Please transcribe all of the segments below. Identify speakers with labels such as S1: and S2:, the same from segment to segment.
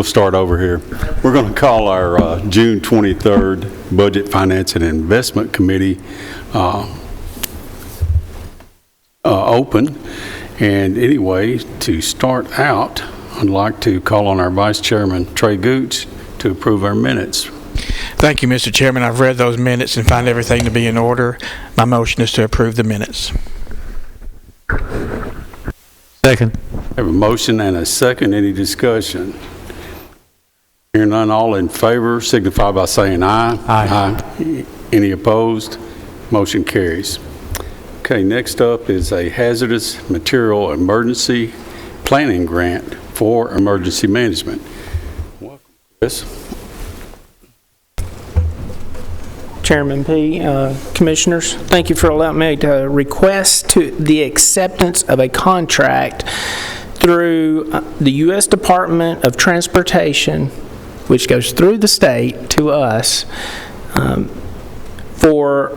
S1: We'll start over here. We're going to call our June 23rd Budget, Finance, and Investment Committee open. And anyway, to start out, I'd like to call on our Vice Chairman, Trey Gooch, to approve our minutes.
S2: Thank you, Mr. Chairman. I've read those minutes and find everything to be in order. My motion is to approve the minutes.
S3: Second.
S1: I have a motion and a second. Any discussion? Hearing none, all in favor signify by saying aye.
S3: Aye.
S1: Any opposed? Motion carries. Okay, next up is a hazardous material emergency planning grant for emergency management. Welcome, Chris.
S4: Chairman P., Commissioners, thank you for allowing me to request the acceptance of a contract through the U.S. Department of Transportation, which goes through the state to us, for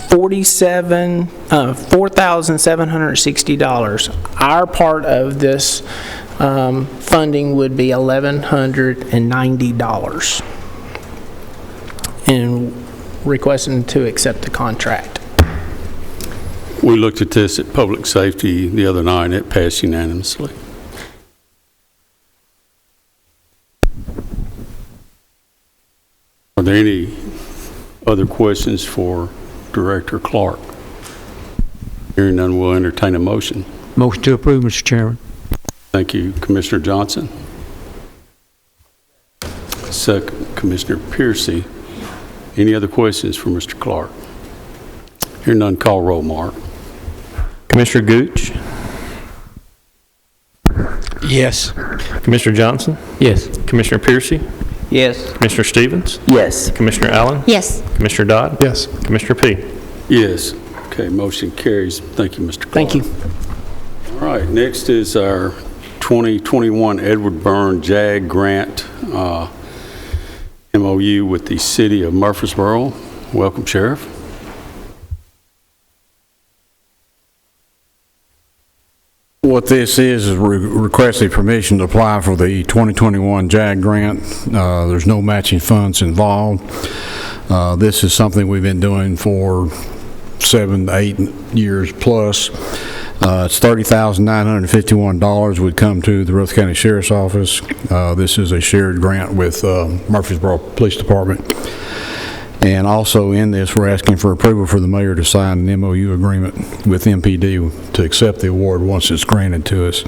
S4: $4,760. Our part of this funding would be $1,190. And requesting to accept the contract.
S1: We looked at this at Public Safety the other night, and it passed unanimously. Are there any other questions for Director Clark? Hearing none, we'll entertain a motion.
S3: Motion to approve, Mr. Chairman.
S1: Thank you, Commissioner Johnson. Second, Commissioner Piercy. Any other questions for Mr. Clark? Hearing none, call roll, Mark.
S5: Commissioner Gooch?
S2: Yes.
S5: Commissioner Johnson?
S3: Yes.
S5: Commissioner Piercy?
S4: Yes.
S5: Commissioner Stevens?
S4: Yes.
S5: Commissioner Allen?
S6: Yes.
S5: Commissioner Dodd?
S3: Yes.
S5: Commissioner P?
S1: Yes. Okay, motion carries. Thank you, Mr. Clark.
S4: Thank you.
S1: All right, next is our 2021 Edward Byrne JAG grant MOU with the City of Murfreesboro. Welcome, Sheriff.
S7: What this is requesting permission to apply for the 2021 JAG grant. There's no matching funds involved. This is something we've been doing for 7 to 8 years plus. It's $30,951 would come to the Rutherford County Sheriff's Office. This is a shared grant with Murfreesboro Police Department. And also in this, we're asking for approval for the mayor to sign an MOU agreement with MPD to accept the award once it's granted to us.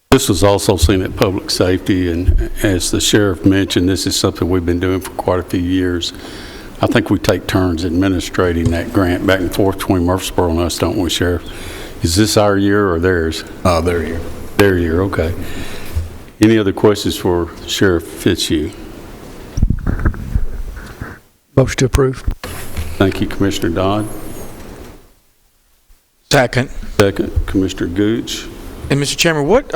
S1: This was also seen at Public Safety, and as the Sheriff mentioned, this is something we've been doing for quite a few years. I think we take turns administrating that grant back and forth between Murfreesboro and us, don't we, Sheriff? Is this our year or theirs?
S7: Their year.
S1: Their year, okay. Any other questions for Sheriff Fitzhugh?
S3: Motion to approve.
S1: Thank you, Commissioner Dodd.
S2: Second.
S1: Second, Commissioner Gooch.
S2: And Mr. Chairman, what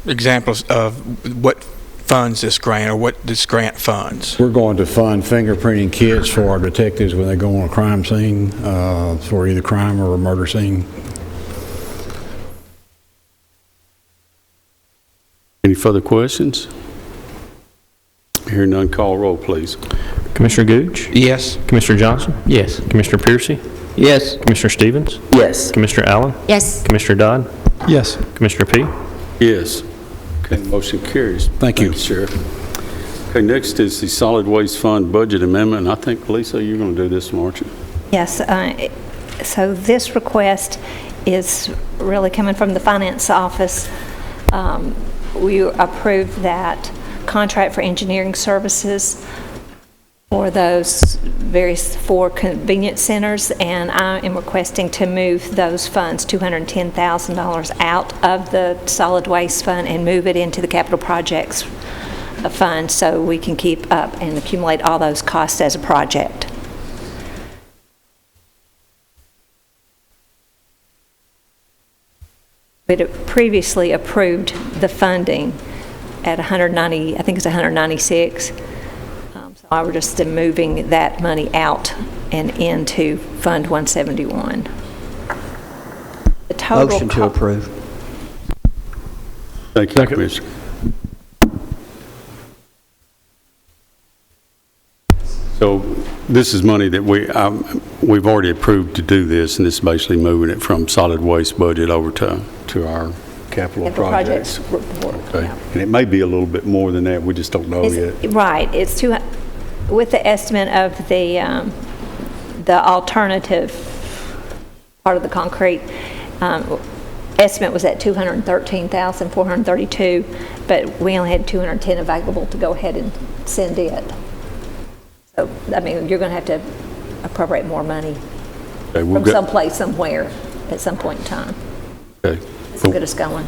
S2: examples of what funds this grant, or what this grant funds?
S7: We're going to fund fingerprinting kits for our detectives when they go on a crime scene, for either crime or a murder scene.
S1: Any further questions? Hearing none, call roll, please.
S5: Commissioner Gooch?
S2: Yes.
S5: Commissioner Johnson?
S3: Yes.
S5: Commissioner Piercy?
S4: Yes.
S5: Commissioner Stevens?
S4: Yes.
S5: Commissioner Allen?
S6: Yes.
S5: Commissioner Dodd?
S3: Yes.
S5: Commissioner P?
S1: Yes. Okay, motion carries.
S7: Thank you.
S1: Thanks, Sheriff. Okay, next is the Solid Waste Fund Budget Amendment. And I think, Lisa, you're going to do this one, aren't you?
S6: Yes. So this request is really coming from the Finance Office. We approved that contract for engineering services for those various 4 convenience centers, and I am requesting to move those funds, $210,000, out of the solid waste fund and move it into the capital projects fund so we can keep up and accumulate all those costs as a project. We had previously approved the funding at 190, I think it's 196. So I was just moving that money out and into Fund 171. The total
S8: Motion to approve.
S1: Thank you, Commissioner. So this is money that we've already approved to do this, and this is basically moving it from solid waste budget over to our capital projects.
S6: Report,
S1: Okay.
S6: yeah.
S1: And it may be a little bit more than that. We just don't know yet.
S6: Right, it's with the estimate of the alternative part of the concrete, estimate was at $213,432, but we only had 210 available to go ahead and send it. So, I mean, you're going to have to appropriate more money
S1: Okay,
S6: from someplace, somewhere, at some point in time.
S1: Okay.
S6: To get us going.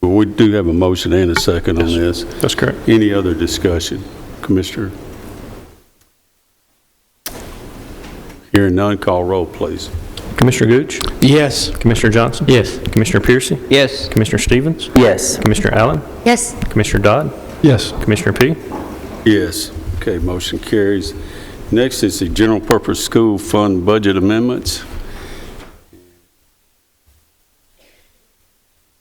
S1: Well, we do have a motion and a second on this.
S5: That's correct.
S1: Any other discussion? Commissioner? Hearing none, call roll, please.
S5: Commissioner Gooch?
S2: Yes.
S5: Commissioner Johnson?
S3: Yes.
S5: Commissioner Piercy?
S3: Yes.
S5: Commissioner Stevens?
S4: Yes.
S5: Commissioner Allen?
S6: Yes.
S5: Commissioner Dodd?
S3: Yes.
S5: Commissioner P?
S1: Yes. Okay, motion carries. Next is the general purpose school fund budget amendments.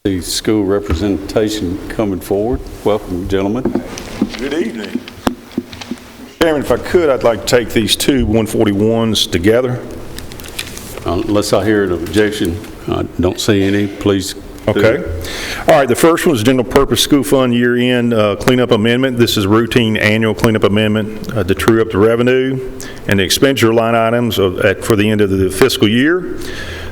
S1: The school representation coming forward. Welcome, gentlemen.
S8: Good evening. Chairman, if I could, I'd like to take these two 141s together.
S1: Unless I hear an objection, I don't see any, please.
S8: Okay. All right, the first one is General Purpose School Fund Year-End Cleanup Amendment. This is routine annual cleanup amendment to true up the revenue and the expenditure line items for the end of the fiscal year.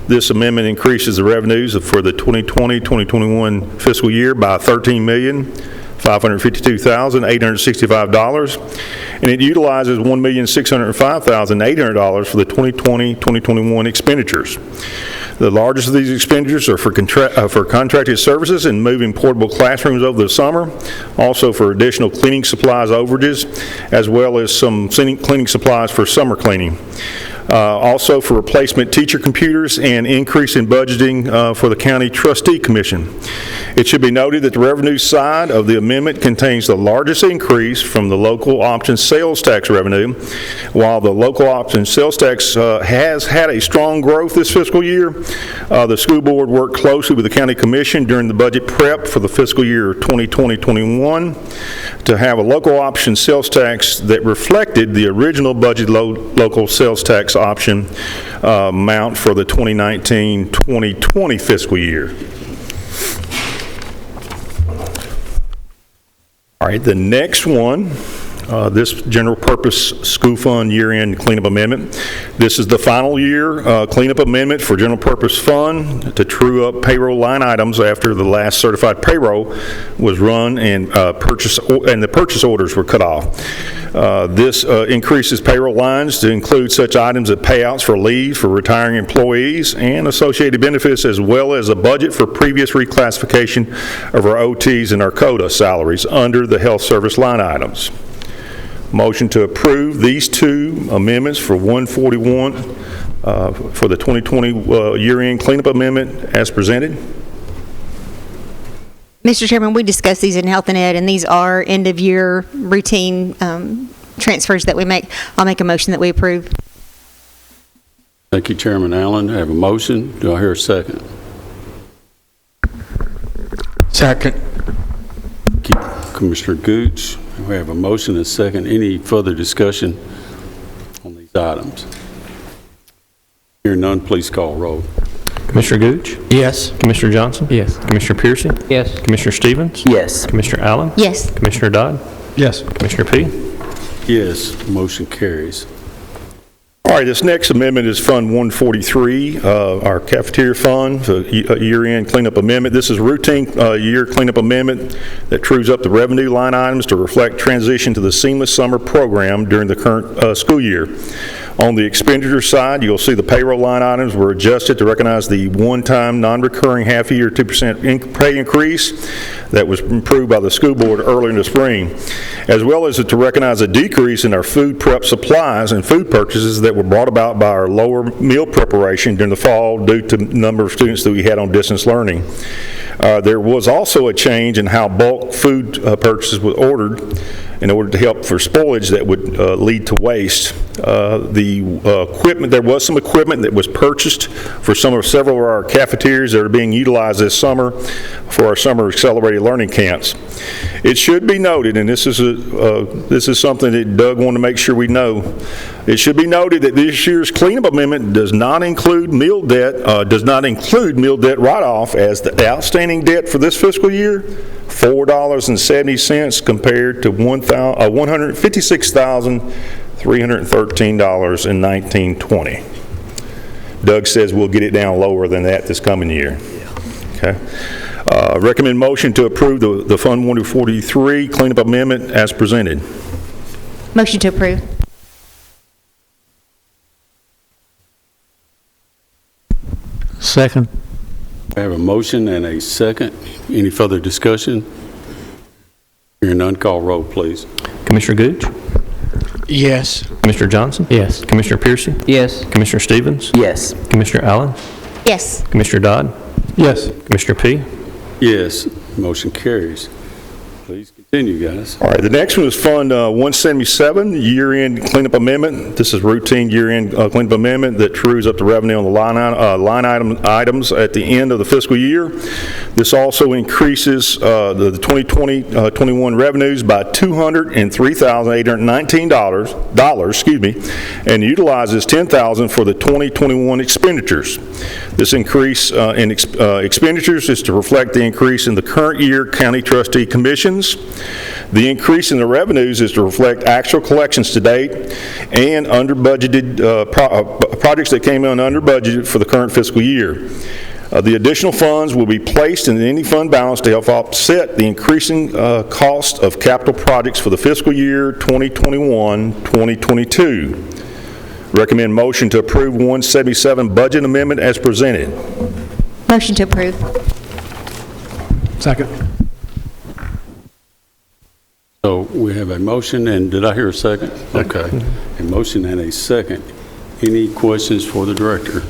S8: This amendment increases the revenues for the 2020-2021 fiscal year by $13,552,865, and it utilizes $1,605,800 for the 2020-2021 expenditures. The largest of these expenditures are for contracted services and moving portable classrooms over the summer, also for additional cleaning supplies overages, as well as some cleaning supplies for summer cleaning. Also for replacement teacher computers and increase in budgeting for the County Trustee Commission. It should be noted that the revenue side of the amendment contains the largest increase from the local option sales tax revenue. While the local option sales tax has had a strong growth this fiscal year, the school board worked closely with the County Commission during the budget prep for the fiscal year 2020-21 to have a local option sales tax that reflected the original budget local sales tax option amount for the 2019-2020 fiscal year. All right, the next one, this general purpose school fund year-end cleanup amendment. This is the final year cleanup amendment for general purpose fund to true up payroll line items after the last certified payroll was run and the purchase orders were cut off. This increases payroll lines to include such items as payouts for leave for retiring employees and associated benefits, as well as a budget for previous reclassification of our OTs and our CODA salaries under the health service line items. Motion to approve these two amendments for 141 for the 2020 year-end cleanup amendment as presented.
S9: Mr. Chairman, we discussed these in Health and Ed, and these are end-of-year routine transfers that we make. I'll make a motion that we approve.
S1: Thank you, Chairman Allen. I have a motion. Do I hear a second?
S2: Second.
S1: Thank you, Commissioner Gooch. We have a motion and a second. Any further discussion on these items? Hearing none, please call roll.
S5: Commissioner Gooch?
S3: Yes.
S5: Commissioner Johnson?
S3: Yes.
S5: Commissioner Piercy?
S3: Yes.
S5: Commissioner Stevens?
S4: Yes.
S5: Commissioner Allen?
S9: Yes.
S5: Commissioner Dodd?
S3: Yes.
S5: Commissioner P?
S1: Yes, motion carries.
S8: All right, this next amendment is Fund 143, our cafeteria fund, a year-end cleanup amendment. This is a routine year cleanup amendment that trues up the revenue line items to reflect transition to the seamless summer program during the current school year. On the expenditure side, you'll see the payroll line items were adjusted to recognize the one-time non-recurring half-year 2% pay increase that was approved by the school board earlier in the spring, as well as to recognize a decrease in our food prep supplies and food purchases that were brought about by our lower meal preparation during the fall due to the number of students that we had on distance learning. There was also a change in how bulk food purchases were ordered in order to help for spoilage that would lead to waste. There was some equipment that was purchased for several of our cafeterias that are being utilized this summer for our summer accelerated learning camps. It should be noted, and this is something that Doug wanted to make sure we know. It should be noted that this year's cleanup amendment does not include meal debt write-off as the outstanding debt for this fiscal year, $4.70 compared to $156,313 in 1920. Doug says we'll get it down lower than that this coming year. Okay. Recommend motion to approve the Fund 143 cleanup amendment as presented.
S9: Motion to approve.
S3: Second.
S1: I have a motion and a second. Any further discussion? Hearing none, call roll, please.
S5: Commissioner Gooch?
S2: Yes.
S5: Commissioner Johnson?
S3: Yes.
S5: Commissioner Piercy?
S3: Yes.
S5: Commissioner Stevens?
S4: Yes.
S5: Commissioner Allen?
S9: Yes.
S5: Commissioner Dodd?
S3: Yes.
S5: Commissioner P?
S1: Yes, motion carries. Please continue, guys.
S8: All right, the next one is Fund 177, year-end cleanup amendment. This is routine year-end cleanup amendment that trues up the revenue on the line items at the end of the fiscal year. This also increases the 2020-21 revenues by $203,819, and utilizes $10,000 for the 2021 expenditures. This increase in expenditures is to reflect the increase in the current year county trustee commissions. The increase in the revenues is to reflect actual collections to date and under budgeted projects that came in under budget for the current fiscal year. The additional funds will be placed in any fund balance to help offset the increasing cost of capital projects for the fiscal year 2021-2022. Recommend motion to approve 177 budget amendment as presented.
S9: Motion to approve.
S3: Second.
S1: So we have a motion, and did I hear a second? Okay. A motion and a second. Any questions for the director?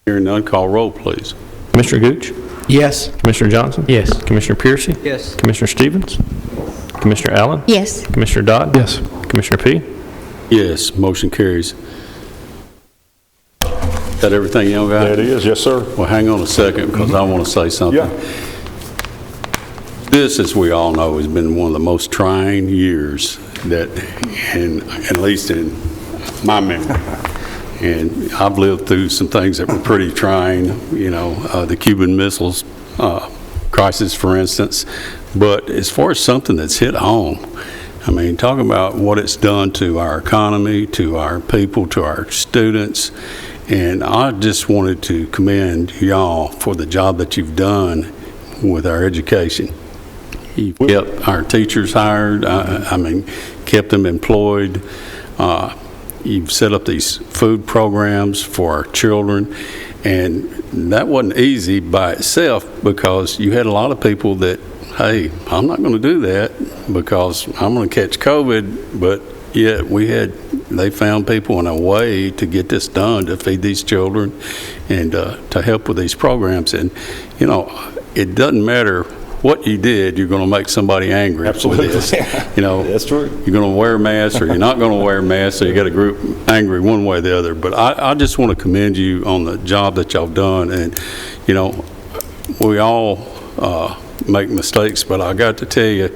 S1: Hearing none, call roll, please.
S5: Commissioner Gooch?
S3: Yes.
S5: Commissioner Johnson?
S3: Yes.
S5: Commissioner Piercy?
S3: Yes.
S5: Commissioner Stevens? Commissioner Allen?
S9: Yes.
S5: Commissioner Dodd?
S3: Yes.
S5: Commissioner P?
S1: Yes, motion carries. Is that everything y'all got?
S8: That is, yes, sir.
S1: Well, hang on a second, because I want to say something.
S8: Yeah.
S1: This, as we all know, has been one of the most trying years that, at least in my memory. And I've lived through some things that were pretty trying, the Cuban Missiles crisis, for instance. But as far as something that's hit home, I mean, talk about what it's done to our economy, to our people, to our students. And I just wanted to commend y'all for the job that you've done with our education. You've kept our teachers hired, kept them employed. You've set up these food programs for our children. And that wasn't easy by itself, because you had a lot of people that, hey, I'm not going to do that because I'm going to catch COVID. But yet they found people in a way to get this done, to feed these children and to help with these programs. And, it doesn't matter what you did, you're going to make somebody angry.
S8: Absolutely.
S1: With this.
S8: That's true.
S1: You're going to wear a mask or you're not going to wear a mask, so you got a group angry one way or the other. But I just want to commend you on the job that y'all done. And, we all make mistakes, but I got to tell you,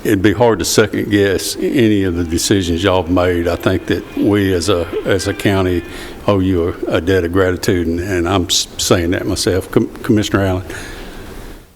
S1: it'd be hard to second guess any of the decisions y'all have made. I think that we as a county owe you a debt of gratitude, and I'm saying that myself. Commissioner Allen.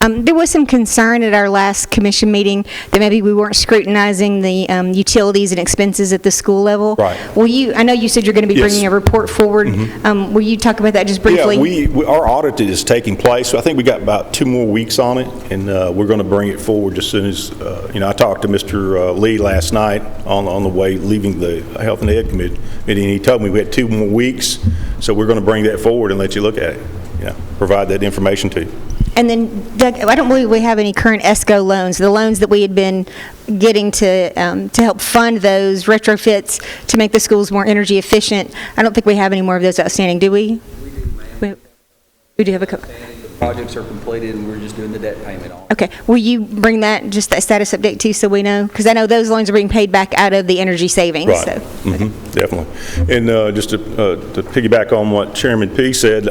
S9: There was some concern at our last commission meeting that maybe we weren't scrutinizing the utilities and expenses at the school level.
S8: Right.
S9: I know you said you're going to be bringing a report forward. Mm-hmm. Will you talk about that just briefly?
S8: Yeah, our audit is taking place. So I think we got about 2 more weeks on it, and we're going to bring it forward as soon as, I talked to Mr. Lee last night on the way leaving the Health and Ed Committee, and he told me we had 2 more weeks, so we're going to bring that forward and let you look at it, provide that information to you.
S9: And then, Doug, I don't believe we have any current ESCO loans. The loans that we had been getting to help fund those retrofits to make the schools more energy efficient, I don't think we have any more of those outstanding, do we? We do have a couple.
S10: projects are completed and we're just doing the debt payment on it.
S9: Okay, will you bring that, just that status update too, so we know? Because I know those loans are being paid back out of the energy savings,
S8: Right.
S9: so.
S8: Definitely. And just to piggyback on what Chairman P. said,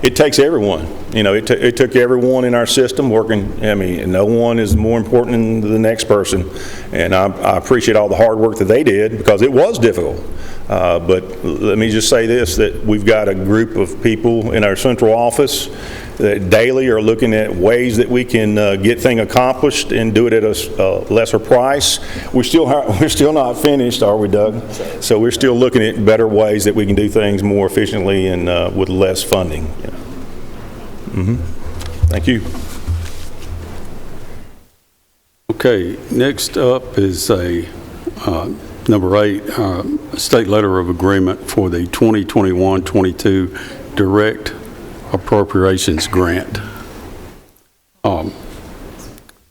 S8: it takes everyone. You know, it took everyone in our system working. I mean, no one is more important than the next person. And I appreciate all the hard work that they did because it was difficult. But let me just say this, that we've got a group of people in our central office that daily are looking at ways that we can get things accomplished and do it at a lesser price. We're still not finished, are we, Doug? So we're still looking at better ways that we can do things more efficiently and with less funding. Thank you.
S1: Okay, next up is number 8, state letter of agreement for the 2021-22 direct appropriations grant.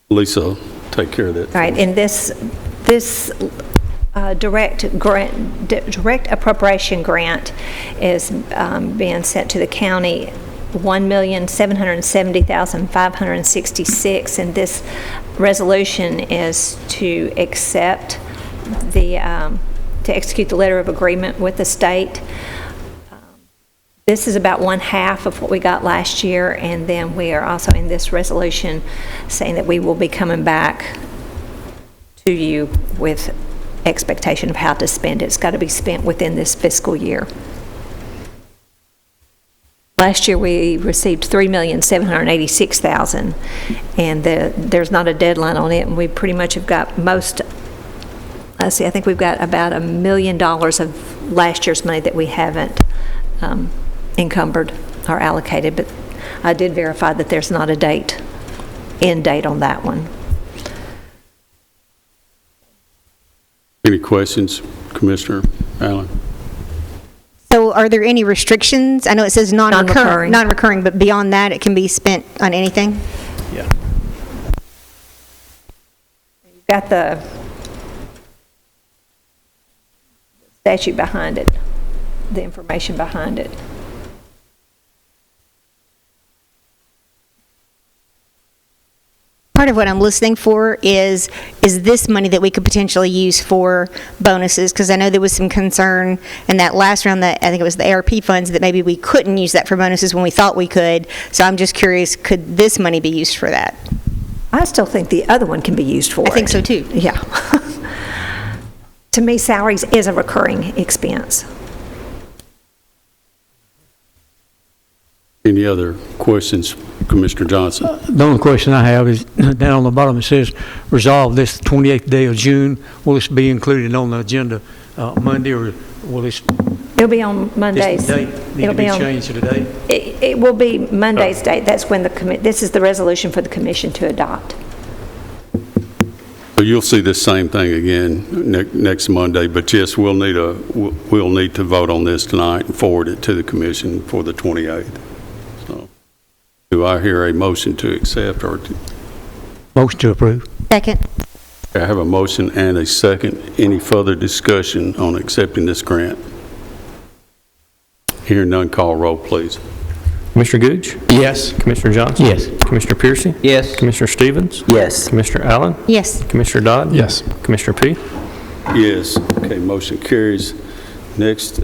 S1: Lisa, take care of that.
S6: Right, and this direct appropriation grant is being sent to the county, $1,770,566, and this resolution is to accept to execute the letter of agreement with the state. This is about 1/2 of what we got last year, and then we are also in this resolution saying that we will be coming back to you with expectation of how to spend it. It's got to be spent within this fiscal year. Last year we received $3,786,000, and there's not a deadline on it, and we pretty much have got most. Let's see, I think we've got about $1 million of last year's money that we haven't encumbered or allocated, but I did verify that there's not a end date on that one.
S1: Any questions, Commissioner Allen?
S9: So are there any restrictions? I know it says non-recurring, but beyond that, it can be spent on anything?
S8: Yeah.
S6: You've got the statute behind it, the information behind it.
S9: Part of what I'm listening for is this money that we could potentially use for bonuses? Because I know there was some concern in that last round that I think it was the ARP funds that maybe we couldn't use that for bonuses when we thought we could. So I'm just curious, could this money be used for that?
S6: I still think the other one can be used for it.
S9: I think so too.
S6: Yeah. To me, salaries is a recurring expense.
S1: Any other questions, Commissioner Johnson?
S3: The only question I have is, down on the bottom it says, resolve this 28th day of June. Will this be included on the agenda Monday, or will this?
S6: It'll be on Mondays.
S3: This date need to be changed to the date?
S6: It will be Monday's date. That's when this is the resolution for the commission to adopt.
S1: So you'll see the same thing again next Monday, but yes, we'll need to vote on this tonight and forward it to the commission for the 28th. So, do I hear a motion to accept or
S3: Motion to approve.
S9: Second.
S1: I have a motion and a second. Any further discussion on accepting this grant? Hearing none, call roll, please.
S5: Commissioner Gooch?
S3: Yes.
S5: Commissioner Johnson?
S3: Yes.
S5: Commissioner Piercy?
S10: Yes.
S5: Commissioner Stevens?
S10: Yes.
S5: Commissioner Allen?
S9: Yes.
S5: Commissioner Dodd?
S3: Yes.
S5: Commissioner P?
S1: Yes. Okay, motion carries. Next,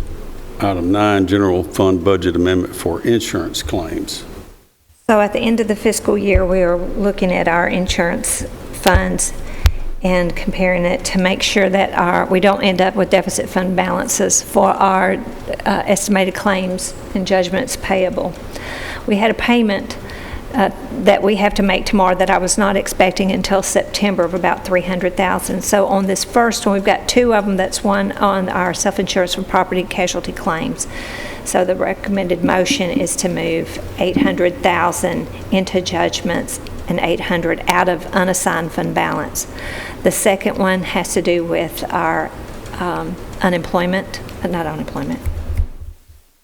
S1: item 9, general fund budget amendment for insurance claims.
S6: So at the end of the fiscal year, we are looking at our insurance funds and comparing it to make sure that we don't end up with deficit fund balances for our estimated claims and judgments payable. We had a payment that we have to make tomorrow that I was not expecting until September of about $300,000. So on this first one, we've got 2 of them. That's one on our self-insurance for property and casualty claims. So the recommended motion is to move $800,000 into judgments and $800,000 out of unassigned fund balance. The second one has to do with our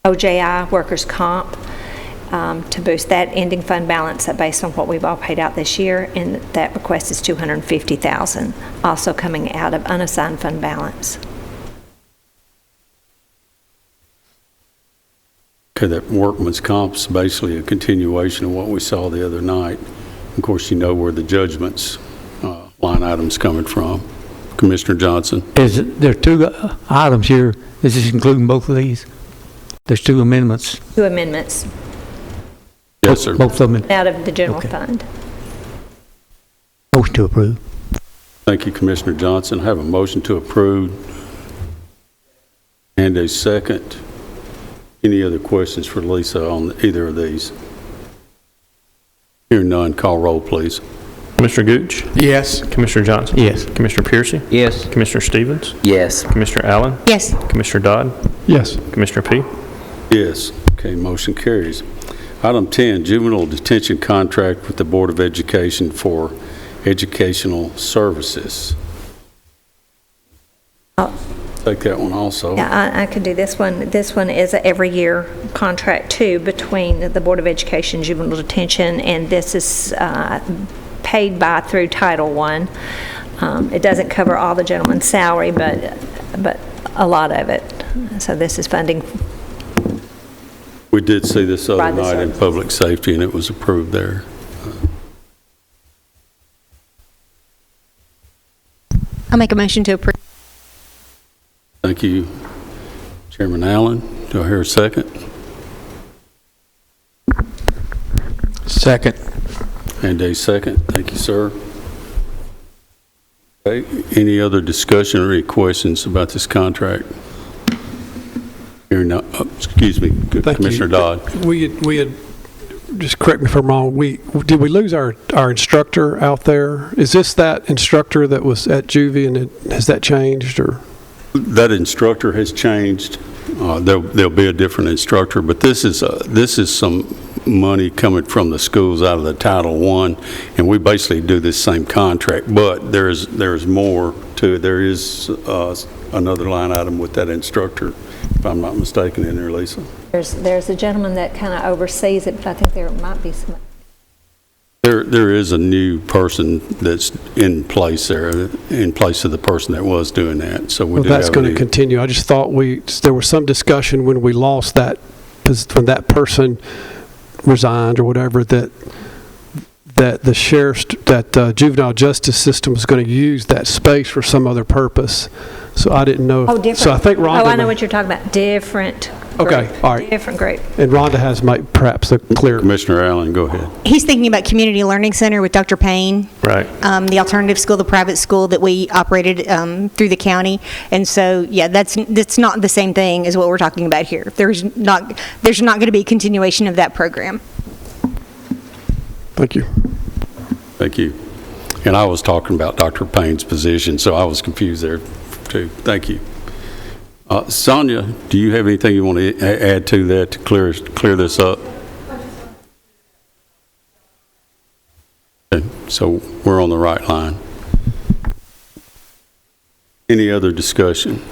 S6: OJI, workers' comp, to boost that ending fund balance based on what we've all paid out this year, and that request is $250,000, also coming out of unassigned fund balance.
S1: Okay, that workman's comp's basically a continuation of what we saw the other night. Of course, you know where the judgments line item's coming from. Commissioner Johnson?
S3: There are two items here. Is this including both of these? There's two amendments.
S6: Two amendments
S1: Yes, sir.
S3: Both of them.
S6: out of the general
S3: Okay.
S6: fund.
S3: Motion to approve.
S1: Thank you, Commissioner Johnson. I have a motion to approve and a second. Any other questions for Lisa on either of these? Hearing none, call roll, please.
S5: Commissioner Gooch?
S2: Yes.
S5: Commissioner Johnson?
S3: Yes.
S5: Commissioner Piercy?
S10: Yes.
S5: Commissioner Stevens?
S10: Yes.
S5: Commissioner Allen?
S9: Yes.
S5: Commissioner Dodd?
S3: Yes.
S5: Commissioner P?
S1: Yes. Okay, motion carries. Item 10, juvenile detention contract with the Board of Education for educational services. Take that one also.
S6: Yeah, I could do this one. This one is an every year contract too between the Board of Education, Juvenile Detention, and this is paid by through Title I. It doesn't cover all the gentleman's salary, but a lot of it. So this is funding.
S1: We did see this other
S6: Provide the
S1: night in
S6: services.
S1: public safety, and it was approved there.
S9: I'll make a motion to approve.
S1: Thank you, Chairman Allen. Do I hear a second?
S2: Second.
S1: And a second. Thank you, sir. Okay, any other discussion or any questions about this contract? Hearing none, excuse me,
S11: Thank you.
S1: Commissioner Dodd.
S11: We had, just correct me if I'm wrong, did we lose our instructor out there? Is this that instructor that was at Juvie, and has that changed, or?
S1: That instructor has changed. There'll be a different instructor, but this is some money coming from the schools out of the Title I, and we basically do this same contract, but there's more to it. There is another line item with that instructor, if I'm not mistaken, in there, Lisa.
S6: There's a gentleman that kind of oversees it, but I think there might be some.
S1: There is a new person that's in place there, in place of the person that was doing that. So we
S11: Well,
S1: do
S11: that's
S1: have
S11: going
S1: a
S11: to
S1: new-
S11: continue. I just thought there was some discussion when we lost that, when that person resigned or whatever, that the sheriff's, that juvenile justice system was going to use that space for some other purpose. So I didn't know.
S6: Oh, different.
S11: So I think Rhonda.
S6: Oh, I know what you're talking about. Different.
S11: Okay,
S6: group.
S11: all right.
S6: Different group.
S11: And Rhonda has perhaps a clear.
S1: Commissioner Allen, go ahead.
S9: He's thinking about Community Learning Center with Dr. Payne.
S5: Right.
S9: The alternative school, the private school that we operated through the county. And so, yeah, that's not the same thing as what we're talking about here. There's not going to be a continuation of that program.
S11: Thank you.
S1: Thank you. And I was talking about Dr. Payne's position, so I was confused there too. Thank you. Sonia, do you have anything you want to add to that to clear this up? Okay, so we're on the right line. Any other discussion?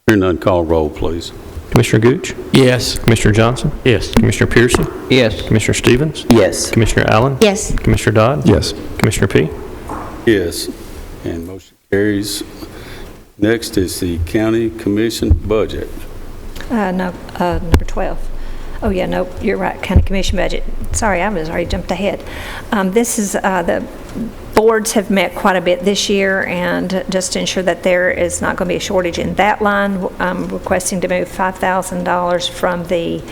S1: Hearing none, call roll, please.
S5: Commissioner Gooch?
S2: Yes.
S5: Commissioner Johnson?
S3: Yes.
S5: Commissioner Piercy?
S10: Yes.
S5: Commissioner Stevens?
S10: Yes.
S5: Commissioner Allen?
S9: Yes.
S5: Commissioner Dodd?
S11: Yes.
S5: Commissioner P?
S1: Yes, and motion carries. Next is the county commission budget.
S6: No, number 12. Oh, yeah, no, you're right, county commission budget. Sorry, I was already jumped ahead. This is, the boards have met quite a bit this year, and just to ensure that there is not going to be a shortage in that line, I'm requesting to move $5,000 from the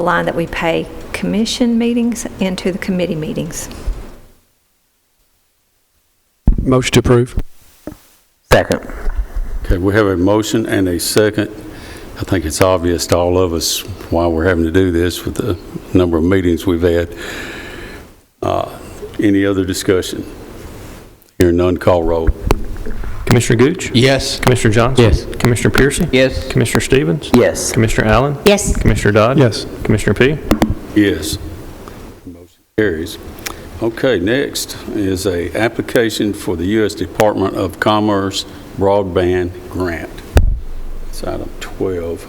S6: line that we pay commission meetings into the committee meetings.
S11: Motion to approve.
S10: Second.
S1: Okay, we have a motion and a second. I think it's obvious to all of us why we're having to do this with the number of meetings we've had. Any other discussion? Hearing none, call roll.
S5: Commissioner Gooch?
S2: Yes.
S5: Commissioner Johnson?
S3: Yes.
S5: Commissioner Piercy?
S10: Yes.
S5: Commissioner Stevens?
S10: Yes.
S5: Commissioner Allen?
S9: Yes.
S5: Commissioner Dodd?
S11: Yes.
S5: Commissioner P?
S1: Yes. Motion carries. Okay, next is a application for the U.S. Department of Commerce Broadband Grant. It's item 12.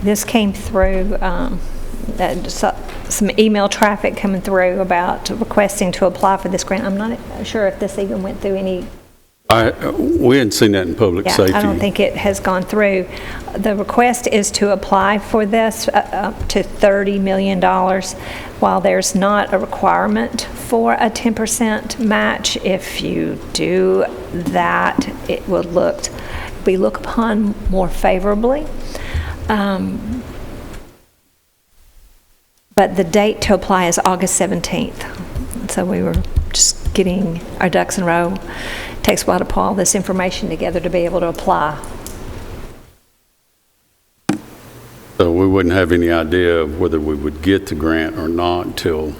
S6: This came through, some email traffic coming through about requesting to apply for this grant. I'm not sure if this even went through any.
S1: We hadn't seen that in public
S6: Yeah,
S1: safety.
S6: I don't think it has gone through. The request is to apply for this up to $30 million. While there's not a requirement for a 10% match, if you do that, it will be looked upon more favorably. But the date to apply is August 17th. So we were just getting our ducks in a row. Takes a while to pull all this information together to be able to apply.
S1: So we wouldn't have any idea of whether we would get the grant or not until,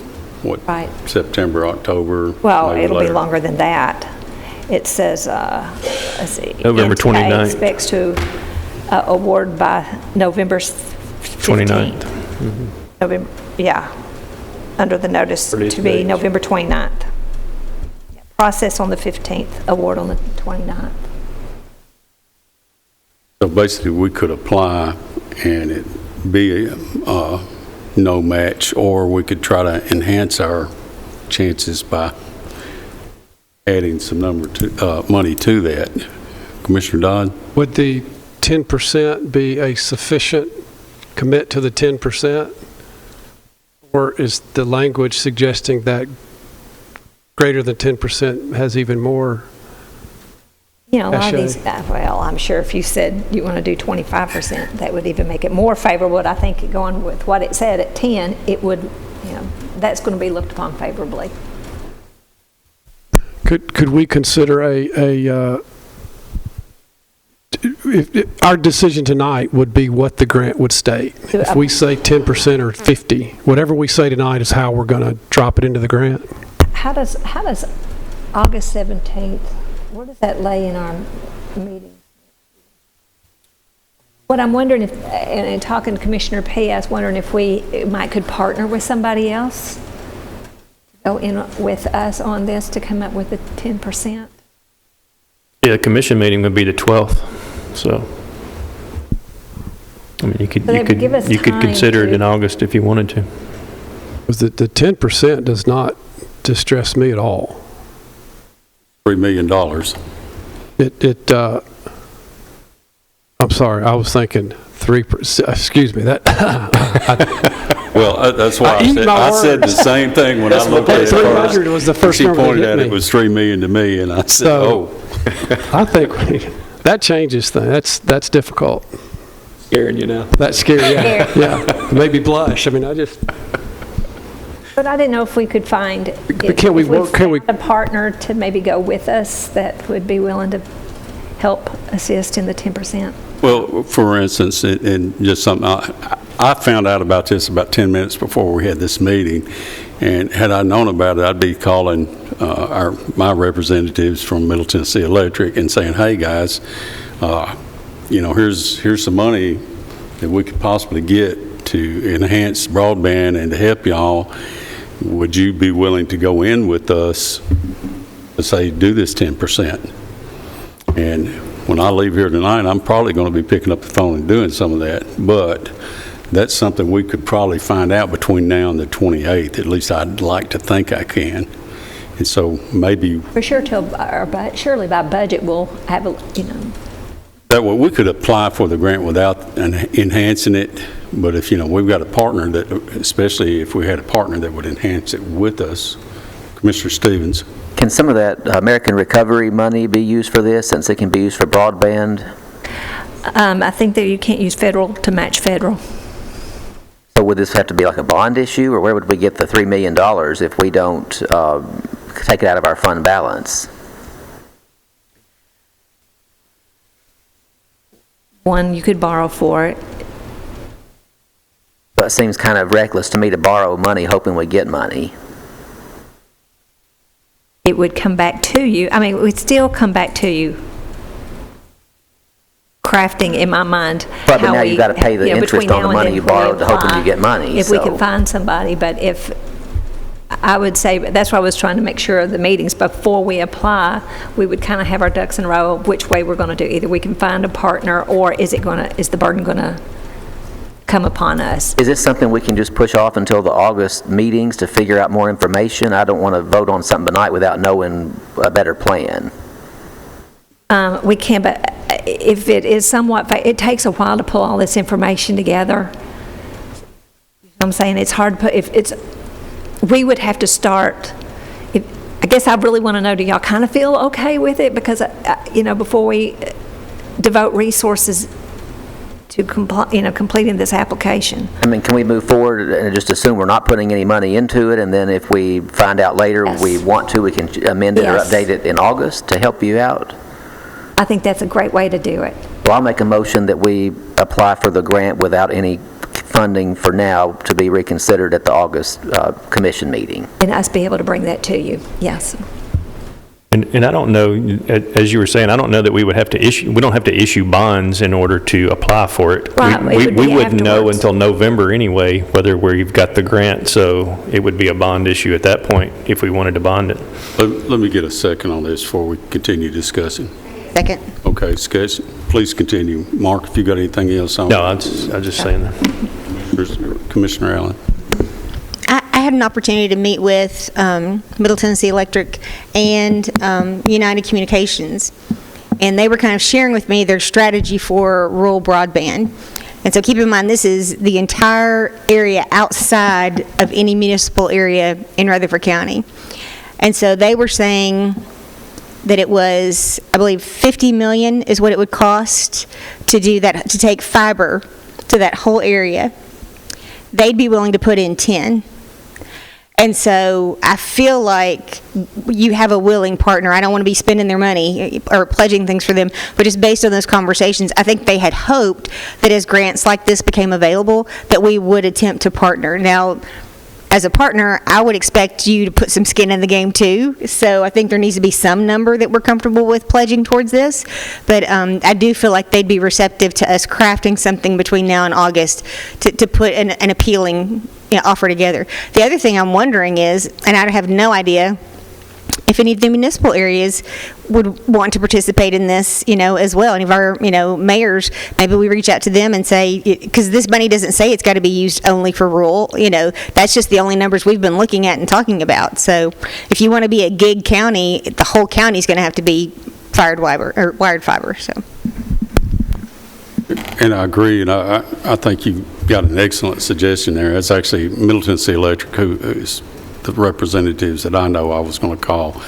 S1: what,
S6: Right.
S1: September, October?
S6: Well,
S1: maybe
S6: it'll be
S1: later.
S6: longer than that. It says, let's see.
S5: November
S6: NTA
S5: 29th.
S6: expects to award by November 15th.
S5: 29th.
S6: November, yeah, under the notice
S5: Release
S6: to be
S5: date.
S6: November 29th. Yeah, process on the 15th, award on the 29th.
S1: So basically, we could apply and it be no match, or we could try to enhance our chances by adding some money to that. Commissioner Dodd?
S11: Would the 10% be a sufficient commit to the 10%? Or is the language suggesting that greater than 10% has even more?
S6: You know, a lot of these,
S11: Cachet.
S6: well, I'm sure if you said you want to do 25%, that would even make it more favorable. But I think going with what it said at 10, it would, you know, that's going to be looked upon favorably.
S11: Could we consider our decision tonight would be what the grant would state. If we say 10% or 50, whatever we say tonight is how we're going to drop it into the grant.
S6: How does August 17th, where does that lay in our meeting? What I'm wondering if, and talking to Commissioner P, I was wondering if we could partner with somebody else, go in with us on this to come up with the 10%.
S5: Yeah, the commission meeting would be the 12th, so. I mean, you could consider it in August if you wanted to.
S11: Was the 10% does not distress me at all.
S1: $3 million.
S11: I'm sorry, I was thinking 3%, excuse me, that.
S1: Well, that's why I said the same thing when I looked at it
S11: 300 was the first
S1: She
S11: number that
S1: pointed
S11: hit
S1: out
S11: me.
S1: it was $3 million to me, and I said,
S11: So, I think that changes things. That's difficult.
S5: Scaring you now.
S11: That's scary, yeah. Maybe blush. I mean,
S6: But I didn't know if we could find,
S11: can we
S6: a partner to maybe go with us that would be willing to help assist in the 10%.
S1: Well, for instance, and just something, I found out about this about 10 minutes before we had this meeting, and had I known about it, I'd be calling my representatives from Middle Tennessee Electric and saying, hey, guys, here's some money that we could possibly get to enhance broadband and to help y'all. Would you be willing to go in with us to say, do this 10%? And when I leave here tonight, I'm probably going to be picking up the phone and doing some of that. But that's something we could probably find out between now and the 28th. At least I'd like to think I can. And so maybe...
S6: For sure, surely by budget, we'll have
S1: That way we could apply for the grant without enhancing it. But if, we've got a partner that, especially if we had a partner that would enhance it with us. Commissioner Stevens.
S10: Can some of that American Recovery money be used for this, since it can be used for broadband?
S6: I think that you can't use federal to match federal.
S10: So would this have to be like a bond issue, or where would we get the $3 million if we don't take it out of our fund balance?
S6: One, you could borrow for it.
S10: But it seems kind of reckless to me to borrow money hoping we get money.
S6: It would come back to you. I mean, it would still come back to you. Crafting, in my mind,
S10: But now you've got to pay the interest on the money you borrowed, hoping you get money.
S6: If we could find somebody, but if, I would say, that's why I was trying to make sure of the meetings, before we apply, we would kind of have our ducks in a row of which way we're going to do. Either we can find a partner, or is the burden going to come upon us?
S10: Is this something we can just push off until the August meetings to figure out more information? I don't want to vote on something tonight without knowing a better plan.
S6: We can, but if it is somewhat, it takes a while to pull all this information together. I'm saying it's hard to put, if it's, we would have to start, I guess I really want to know, do y'all kind of feel okay with it? Because, before we devote resources to completing this application.
S10: I mean, can we move forward and just assume we're not putting any money into it, and then if we find out later we want to, we can amend it or update it in August to help you out?
S6: I think that's a great way to do it.
S10: Well, I'll make a motion that we apply for the grant without any funding for now to be reconsidered at the August commission meeting.
S6: And us be able to bring that to you, yes.
S5: And I don't know, as you were saying, I don't know that we don't have to issue bonds in order to apply for it.
S6: Right,
S5: We wouldn't know
S6: afterwards.
S5: until November anyway, whether we've got the grant, so it would be a bond issue at that point if we wanted to bond it.
S1: Let me get a second on this before we continue discussing.
S9: Second.
S1: Okay, discussion. Please continue. Mark, if you got anything else on.
S5: No, I was just saying that.
S1: Commissioner Allen.
S9: I had an opportunity to meet with Middle Tennessee Electric and United Communications, and they were kind of sharing with me their strategy for rural broadband. And so keep in mind, this is the entire area outside of any municipal area in Rutherford County. And so they were saying that it was, I believe, $50 million is what it would cost to do that, to take fiber to that whole area. They'd be willing to put in 10. And so I feel like you have a willing partner. I don't want to be spending their money or pledging things for them, but just based on those conversations, I think they had hoped that as grants like this became available, that we would attempt to partner. Now, as a partner, I would expect you to put some skin in the game too. So I think there needs to be some number that we're comfortable with pledging towards this. But I do feel like they'd be receptive to us crafting something between now and August to put an appealing offer together. The other thing I'm wondering is, and I have no idea if any of the municipal areas would want to participate in this, as well. Any of our, mayors, maybe we reach out to them and say, because this money doesn't say it's got to be used only for rural, that's just the only numbers we've been looking at and talking about. So if you want to be a gig county, the whole county is going to have to be wired fiber. So.
S1: And I agree, and I think you got an excellent suggestion there. That's actually Middle Tennessee Electric, who is the representatives that I know I was going to call.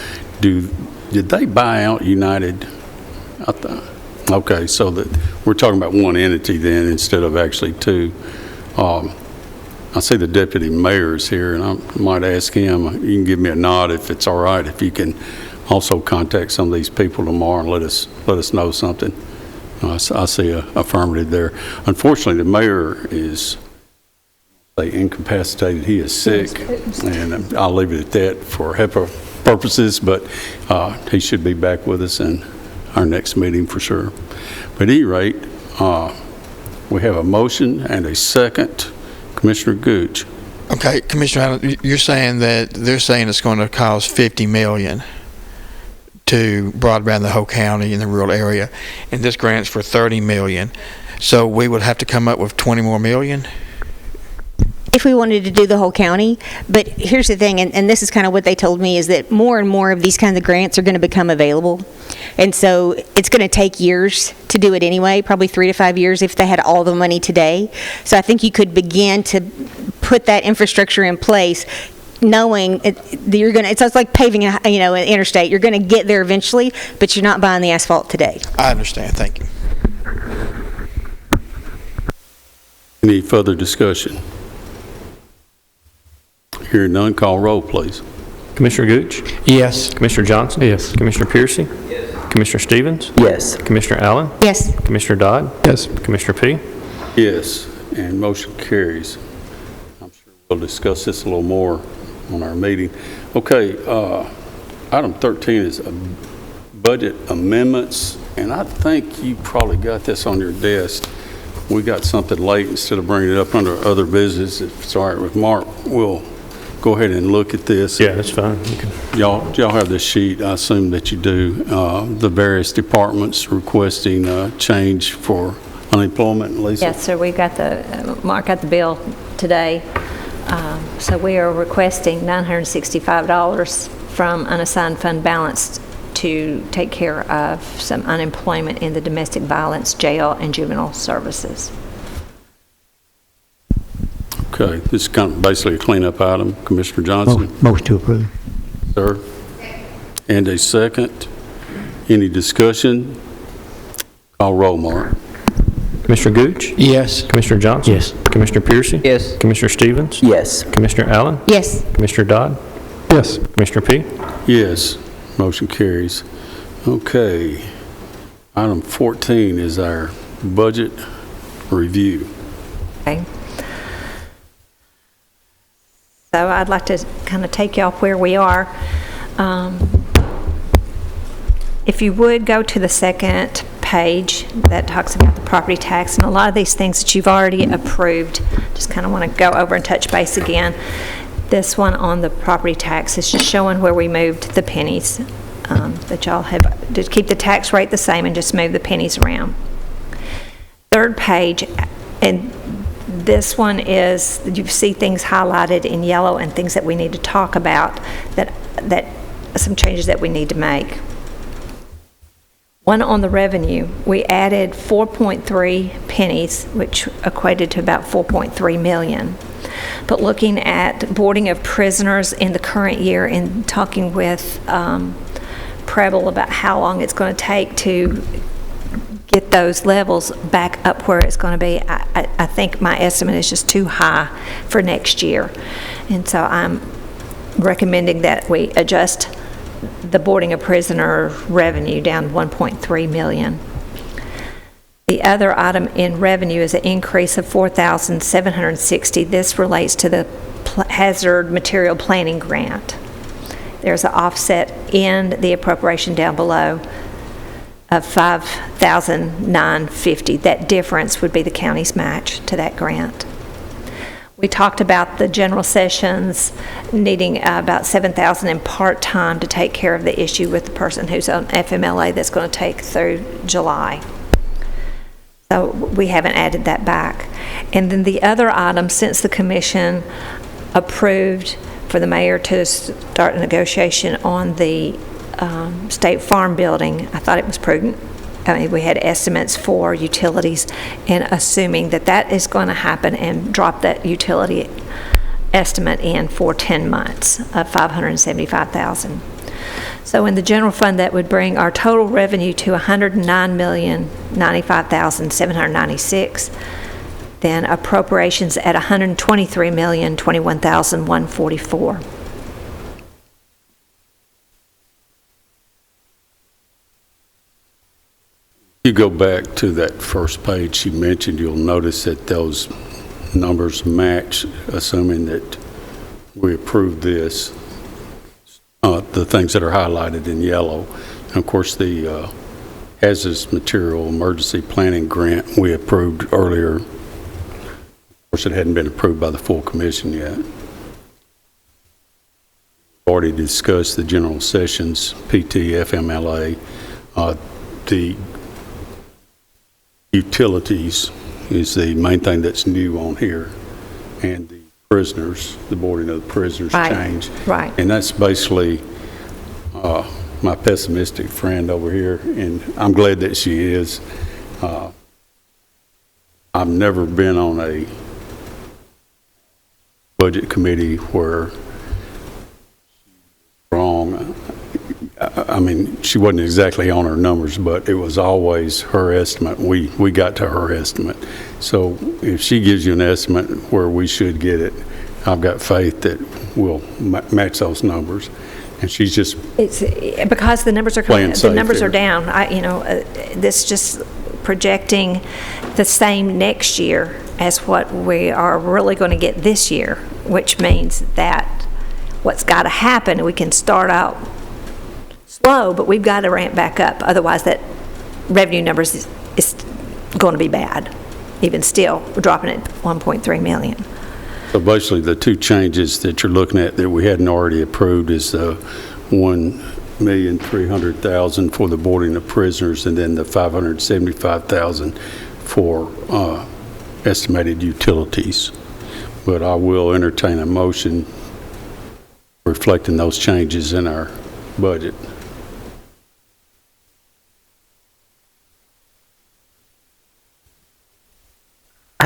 S1: Did they buy out United? Okay, so that we're talking about one entity then instead of actually two. I see the deputy mayor is here, and I might ask him. You can give me a nod if it's all right. If you can also contact some of these people tomorrow and let us know something. I see a affirmative there. Unfortunately, the mayor is incapacitated. He is sick, and I'll leave it at that for HIPAA purposes, but he should be back with us in our next meeting for sure. But at any rate, we have a motion and a second. Commissioner Gooch.
S2: Okay, Commissioner Allen, you're saying that they're saying it's going to cost $50 million to broadband the whole county in the rural area, and this grant's for $30 million. So we would have to come up with $20 more million?
S9: If we wanted to do the whole county. But here's the thing, and this is kind of what they told me, is that more and more of these kinds of grants are going to become available. And so it's going to take years to do it anyway, probably 3 to 5 years if they had all the money today. So I think you could begin to put that infrastructure in place knowing you're going to, it's like paving an interstate. You're going to get there eventually, but you're not buying the asphalt today.
S2: I understand. Thank you.
S1: Any further discussion? Hearing none, call roll, please.
S5: Commissioner Gooch?
S2: Yes.
S5: Commissioner Johnson? Yes. Commissioner Piercy? Yes. Commissioner Stevens?
S10: Yes.
S5: Commissioner Allen?
S9: Yes.
S5: Commissioner Dodd?
S11: Yes.
S5: Commissioner P?
S1: Yes, and motion carries. I'm sure we'll discuss this a little more on our meeting. Okay, item 13 is budget amendments, and I think you probably got this on your desk. We got something late. Instead of bringing it up under other business, if it's all right with Mark, we'll go ahead and look at this.
S5: Yeah, that's fine.
S1: Y'all have this sheet. I assume that you do. The various departments requesting change for unemployment. Lisa?
S6: Yes, sir. We got Mark got the bill today. So we are requesting $965 from unassigned fund balance to take care of some unemployment in the domestic violence, jail, and juvenile services.
S1: Okay, this is kind of basically a cleanup item. Commissioner Johnson?
S3: Motion to approve.
S1: Sir? And a second. Any discussion? Call roll, Mark.
S5: Commissioner Gooch?
S3: Yes.
S5: Commissioner Johnson?
S3: Yes.
S5: Commissioner Piercy?
S10: Yes.
S5: Commissioner Stevens?
S10: Yes.
S5: Commissioner Allen?
S9: Yes.
S5: Commissioner Dodd?
S11: Yes.
S5: Commissioner P?
S1: Yes. Motion carries. Okay. Item 14 is our budget review.
S6: Okay. So I'd like to kind of take you off where we are. If you would go to the second page that talks about the property tax and a lot of these things that you've already approved, just kind of want to go over and touch base again. This one on the property tax is just showing where we moved the pennies, that y'all have, to keep the tax rate the same and just move the pennies around. Third page, and this one is, you see things highlighted in yellow and things that we need to talk about, that some changes that we need to make. One on the revenue, we added 4.3 pennies, which equated to about 4.3 million. But looking at boarding of prisoners in the current year and talking with Preble about how long it's going to take to get those levels back up where it's going to be, I think my estimate is just too high for next year. And so I'm recommending that we adjust the boarding a prisoner revenue down 1.3 million. The other item in revenue is an increase of 4,760. This relates to the hazard material planning grant. There's an offset in the appropriation down below of 5,950. That difference would be the county's match to that grant. We talked about the general sessions needing about 7,000 in part-time to take care of the issue with the person who's on FMLA that's going to take through July. So we haven't added that back. And then the other item, since the commission approved for the mayor to start a negotiation on the State Farm building, I thought it was prudent. I mean, we had estimates for utilities, and assuming that that is going to happen, and drop that utility estimate in for 10 months of $575,000. So in the general fund, that would bring our total revenue to $109,095,796. Then appropriations at $123,021,144.
S1: You go back to that first page she mentioned, you'll notice that those numbers match, assuming that we approve this, the things that are highlighted in yellow. And of course, the hazardous material emergency planning grant we approved earlier. Of course, it hadn't been approved by the full commission yet. Already discussed the general sessions, PT, FMLA, the utilities is the main thing that's new on here, and the prisoners, the boarding of the prisoners change.
S6: Right.
S1: And that's basically my pessimistic friend over here, and I'm glad that she is. I've never been on a budget committee where wrong. I mean, she wasn't exactly on her numbers, but it was always her estimate. We got to her estimate. So if she gives you an estimate where we should get it, I've got faith that we'll match those numbers. And she's just
S6: It's because the numbers are coming, the numbers
S1: here.
S6: are down. This just projecting the same next year as what we are really going to get this year, which means that what's got to happen, we can start out slow, but we've got to ramp back up. Otherwise, that revenue numbers is going to be bad. Even still, we're dropping it 1.3 million.
S1: So basically, the two changes that you're looking at that we hadn't already approved is the $1,300,000 for the boarding of prisoners, and then the $575,000 for estimated utilities. But I will entertain a motion reflecting those changes in our budget.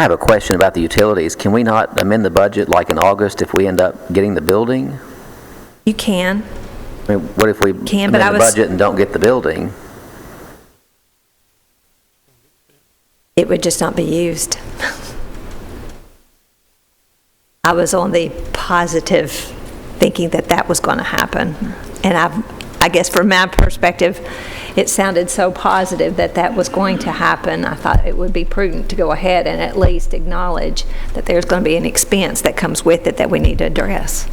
S10: I have a question about the utilities. Can we not amend the budget like in August if we end up getting the building?
S6: You can.
S10: I mean, what if we
S6: Can,
S10: amend
S6: but
S10: the
S6: I was-
S10: budget and don't get the building?
S6: It would just not be used. I was on the positive thinking that that was going to happen. And I guess from my perspective, it sounded so positive that that was going to happen. I thought it would be prudent to go ahead and at least acknowledge that there's going to be an expense that comes with it that we need to address.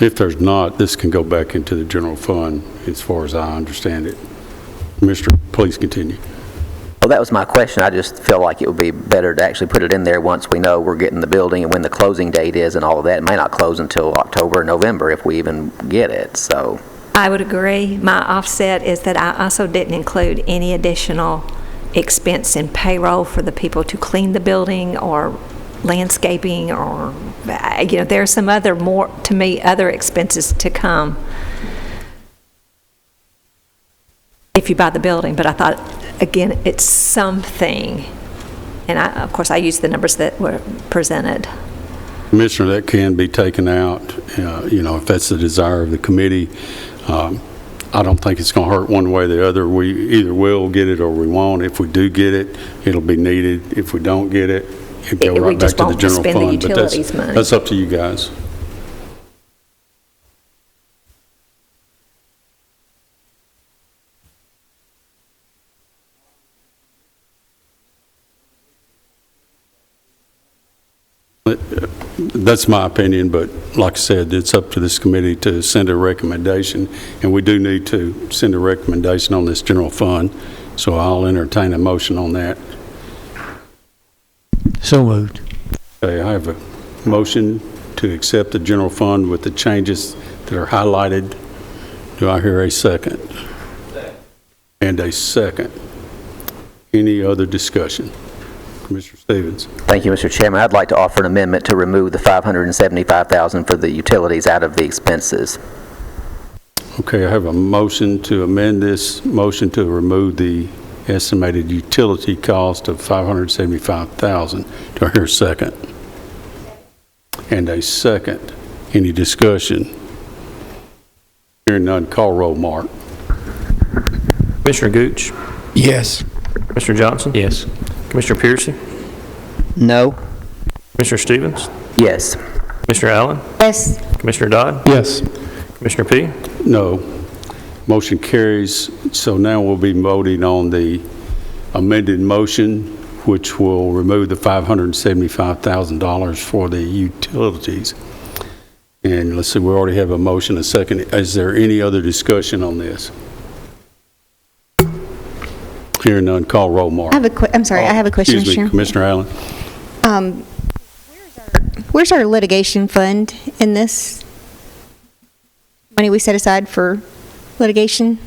S1: If there's not, this can go back into the general fund, as far as I understand it. Commissioner, please continue.
S10: Well, that was my question. I just feel like it would be better to actually put it in there once we know we're getting the building and when the closing date is and all of that. It may not close until October or November if we even get it, so.
S6: I would agree. My offset is that I also didn't include any additional expense in payroll for the people to clean the building or landscaping or, there are some other other expenses to come if you buy the building. But I thought, again, it's something. And of course, I used the numbers that were presented.
S1: Commissioner, that can be taken out, if that's the desire of the committee. I don't think it's going to hurt one way or the other. We either will get it or we won't. If we do get it, it'll be needed. If we don't get it, it'll go right back to the general fund. But that's up to you guys. That's my opinion, but like I said, it's up to this committee to send a recommendation, and we do need to send a recommendation on this general fund, so I'll entertain a motion on that.
S3: So moved.
S1: Okay, I have a motion to accept the general fund with the changes that are highlighted. Do I hear a second? And a second. Any other discussion? Commissioner Stevens.
S10: Thank you, Mr. Chairman. I'd like to offer an amendment to remove the $575,000 for the utilities out of the expenses.
S1: Okay, I have a motion to amend this motion to remove the estimated utility cost of $575,000. Do I hear a second? And a second. Any discussion? Hearing none, call roll, Mark.
S5: Commissioner Gooch?
S2: Yes.
S5: Commissioner Johnson?
S3: Yes.
S5: Commissioner Piercy?
S10: No.
S5: Commissioner Stevens?
S10: Yes.
S5: Commissioner Allen?
S9: Yes.
S5: Commissioner Dodd?
S11: Yes.
S5: Commissioner P?
S1: No. Motion carries. So now we'll be voting on the amended motion, which will remove the $575,000 for the utilities. And let's see, we already have a motion, a second. Is there any other discussion on this? Hearing none, call roll, Mark.
S9: I have a question,
S1: Excuse me,
S9: Chair.
S1: Commissioner Allen.
S9: Where's our litigation fund in this? Money we set aside for litigation?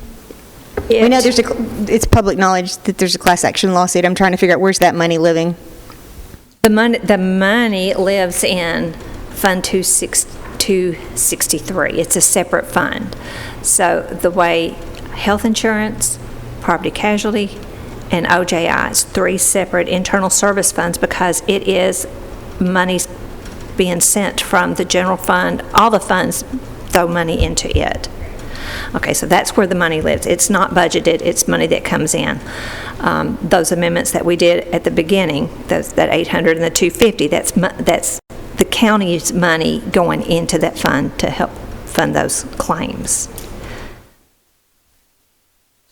S9: We know it's public knowledge that there's a class action lawsuit. I'm trying to figure out where's that money living?
S6: The money lives in Fund 263. It's a separate fund. So the way health insurance, property casualty, and OJI is 3 separate internal service funds because it is money's being sent from the general fund. All the funds throw money into it. Okay, so that's where the money lives. It's not budgeted. It's money that comes in. Those amendments that we did at the beginning, that 800 and the 250, that's the county's money going into that fund to help fund those claims.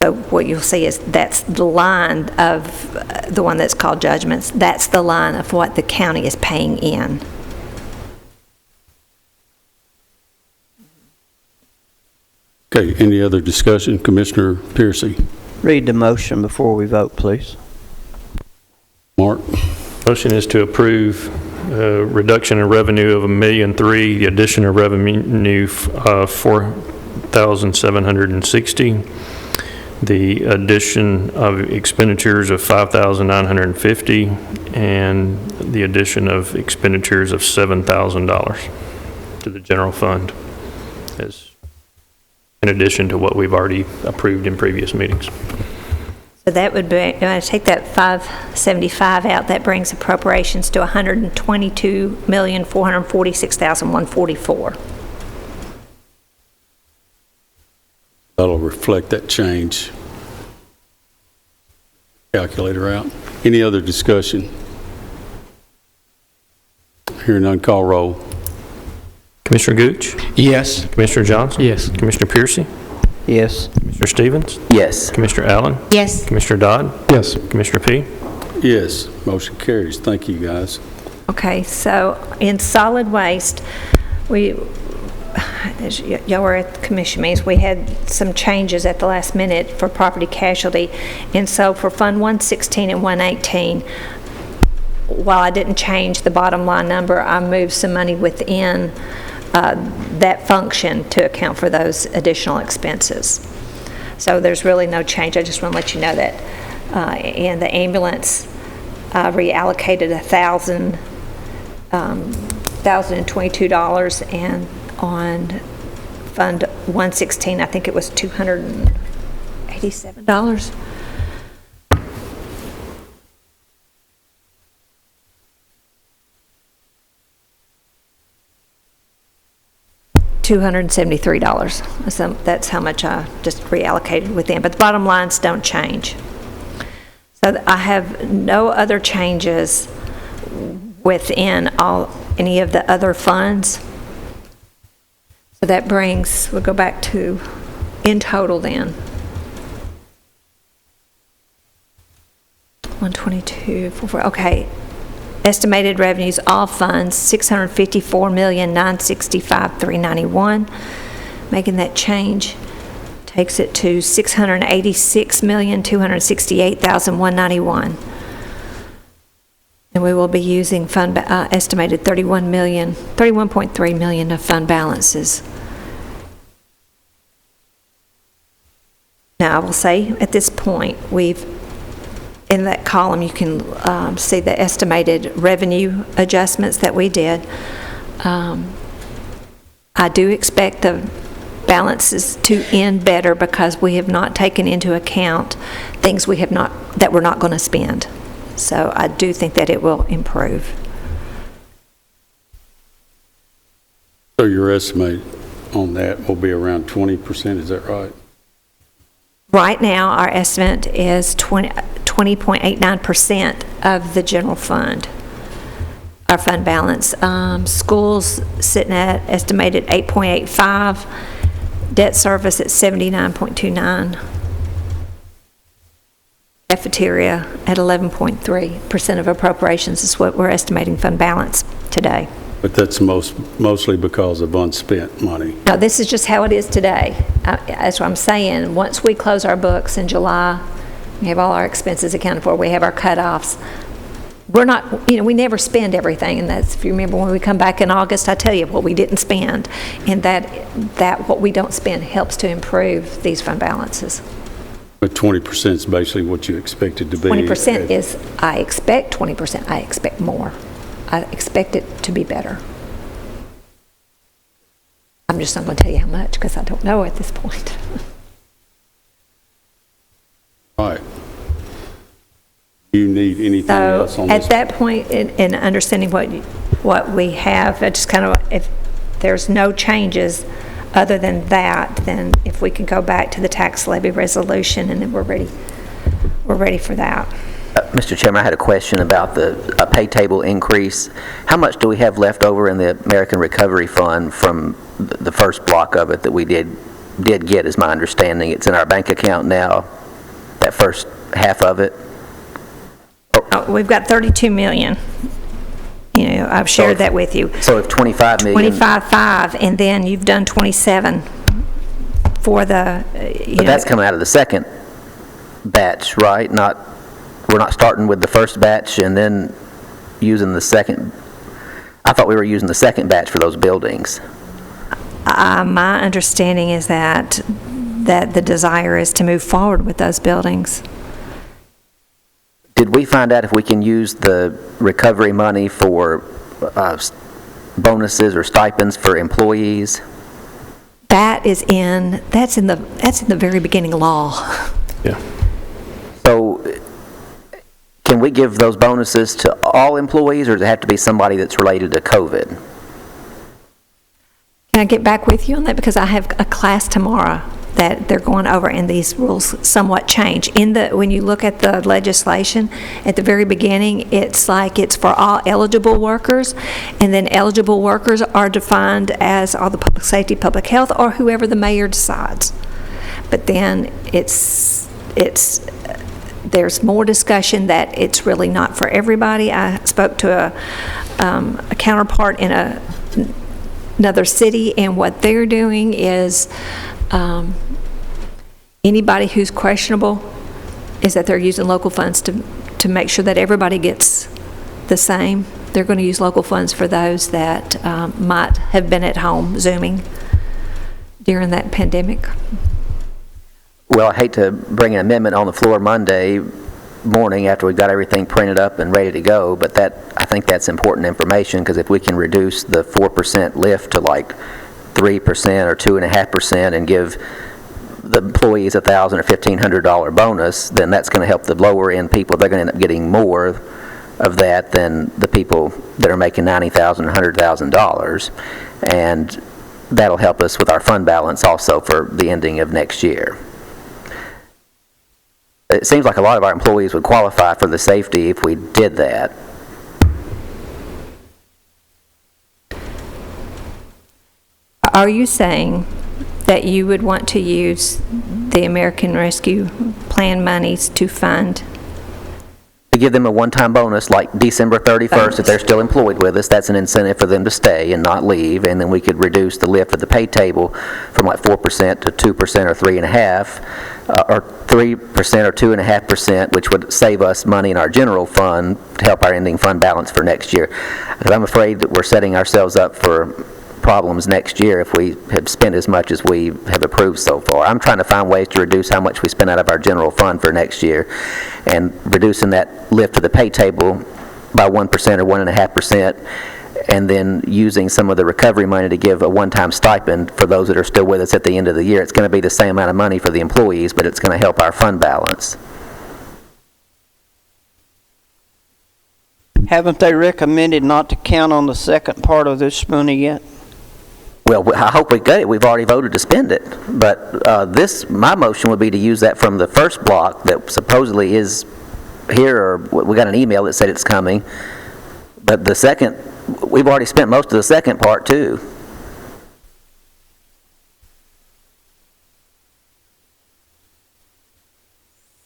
S6: So what you'll see is that's the line of the one that's called judgments. That's the line of what the county is paying in.
S1: Okay, any other discussion? Commissioner Piercy.
S12: Read the motion before we vote, please.
S1: Mark.
S5: Motion is to approve reduction in revenue of $1,000,003, the addition of revenue $4,760, the addition of expenditures of $5,950, and the addition of expenditures of $7,000 to the general fund, as in addition to what we've already approved in previous meetings.
S6: So that would be, if I take that 575 out, that brings appropriations to $122,446,144.
S1: That'll reflect that change. Calculator out. Any other discussion? Hearing none, call roll.
S5: Commissioner Gooch?
S2: Yes.
S5: Commissioner Johnson?
S3: Yes.
S5: Commissioner Piercy?
S12: Yes.
S5: Commissioner Stevens?
S10: Yes.
S5: Commissioner Allen?
S9: Yes.
S5: Commissioner Dodd?
S11: Yes.
S5: Commissioner P?
S1: Yes, motion carries. Thank you, guys.
S6: Okay, so in solid waste, as y'all were at the commission meetings, we had some changes at the last minute for property casualty. And so for Fund 116 and 118, while I didn't change the bottom line number, I moved some money within that function to account for those additional expenses. So there's really no change. I just want to let you know that. And the ambulance reallocated $1,022, and on Fund 116, I think it was $287. $273. So that's how much I just reallocated within. But the bottom lines don't change. So I have no other changes within any of the other funds. So that brings, we'll go back to in total then. 122.44. Okay. Estimated revenues, all funds, $654,965,391. Making that change takes it to $686,268,191. And we will be using estimated $31.3 million of fund balances. Now, I will say at this point, in that column, you can see the estimated revenue adjustments that we did. I do expect the balances to end better because we have not taken into account things that we're not going to spend. So I do think that it will improve.
S1: So your estimate on that will be around 20%, is that right?
S6: Right now, our estimate is 20.89% of the general fund, our fund balance. Schools sitting at estimated 8.85, debt service at 79.29, cafeteria at 11.3% of appropriations is what we're estimating fund balance today.
S1: But that's mostly because of unspent money.
S6: Now, this is just how it is today. That's what I'm saying. Once we close our books in July, we have all our expenses accounted for, we have our cutoffs. We're not, we never spend everything, and that's, if you remember when we come back in August, I tell you what we didn't spend, and that what we don't spend helps to improve these fund balances.
S1: But 20% is basically what you expect it to be.
S6: 20% is, I expect 20%, I expect more. I expect it to be better. I'm just not going to tell you how much because I don't know at this point.
S1: Right. Do you need anything else on
S6: this?
S1: this?
S6: At that point, in understanding what we have, I just kind of, if there's no changes other than that, then if we could go back to the tax levy resolution, and then we're ready for that.
S10: Mr. Chairman, I had a question about the pay table increase. How much do we have left over in the American Recovery Fund from the first block of it that we did get, is my understanding? It's in our bank account now, that first half of it?
S6: We've got $32 million. I've shared that with you.
S10: So if $25 million...
S6: 25.5, and then you've done 27 for the,
S10: But that's coming out of the second batch, right? We're not starting with the first batch and then using the second. I thought we were using the second batch for those buildings.
S6: My understanding is that the desire is to move forward with those buildings.
S10: Did we find out if we can use the recovery money for bonuses or stipends for employees?
S6: That's in the very beginning law.
S5: Yeah.
S10: So can we give those bonuses to all employees, or does it have to be somebody that's related to COVID?
S6: Can I get back with you on that? Because I have a class tomorrow that they're going over, and these rules somewhat change. When you look at the legislation, at the very beginning, it's like it's for all eligible workers, and then eligible workers are defined as all the public safety, public health, or whoever the mayor decides. But then there's more discussion that it's really not for everybody. I spoke to a counterpart in another city, and what they're doing is anybody who's questionable is that they're using local funds to make sure that everybody gets the same. They're going to use local funds for those that might have been at home Zooming during that pandemic.
S10: Well, I hate to bring an amendment on the floor Monday morning after we've got everything printed up and ready to go, but I think that's important information, because if we can reduce the 4% lift to like 3% or 2.5% and give the employees a $1,000 or $1,500 bonus, then that's going to help the lower end people. They're going to end up getting more of that than the people that are making $90,000 or $100,000, and that'll help us with our fund balance also for the ending of next year. It seems like a lot of our employees would qualify for the safety if we did that.
S6: Are you saying that you would want to use the American Rescue Plan monies to fund?
S10: To give them a one-time bonus like December 31st, if they're still employed with us, that's an incentive for them to stay and not leave, and then we could reduce the lift of the pay table from like 4% to 2% or 3.5%, or 3% or 2.5%, which would save us money in our general fund to help our ending fund balance for next year. But I'm afraid that we're setting ourselves up for problems next year if we have spent as much as we have approved so far. I'm trying to find ways to reduce how much we spend out of our general fund for next year, and reducing that lift of the pay table by 1% or 1.5%, and then using some of the recovery money to give a one-time stipend for those that are still with us at the end of the year. It's going to be the same amount of money for the employees, but it's going to help our fund balance.
S12: Haven't they recommended not to count on the second part of this money yet?
S10: Well, I hope we get it. We've already voted to spend it. But my motion would be to use that from the first block that supposedly is here, or we got an email that said it's coming. But the second, we've already spent most of the second part too.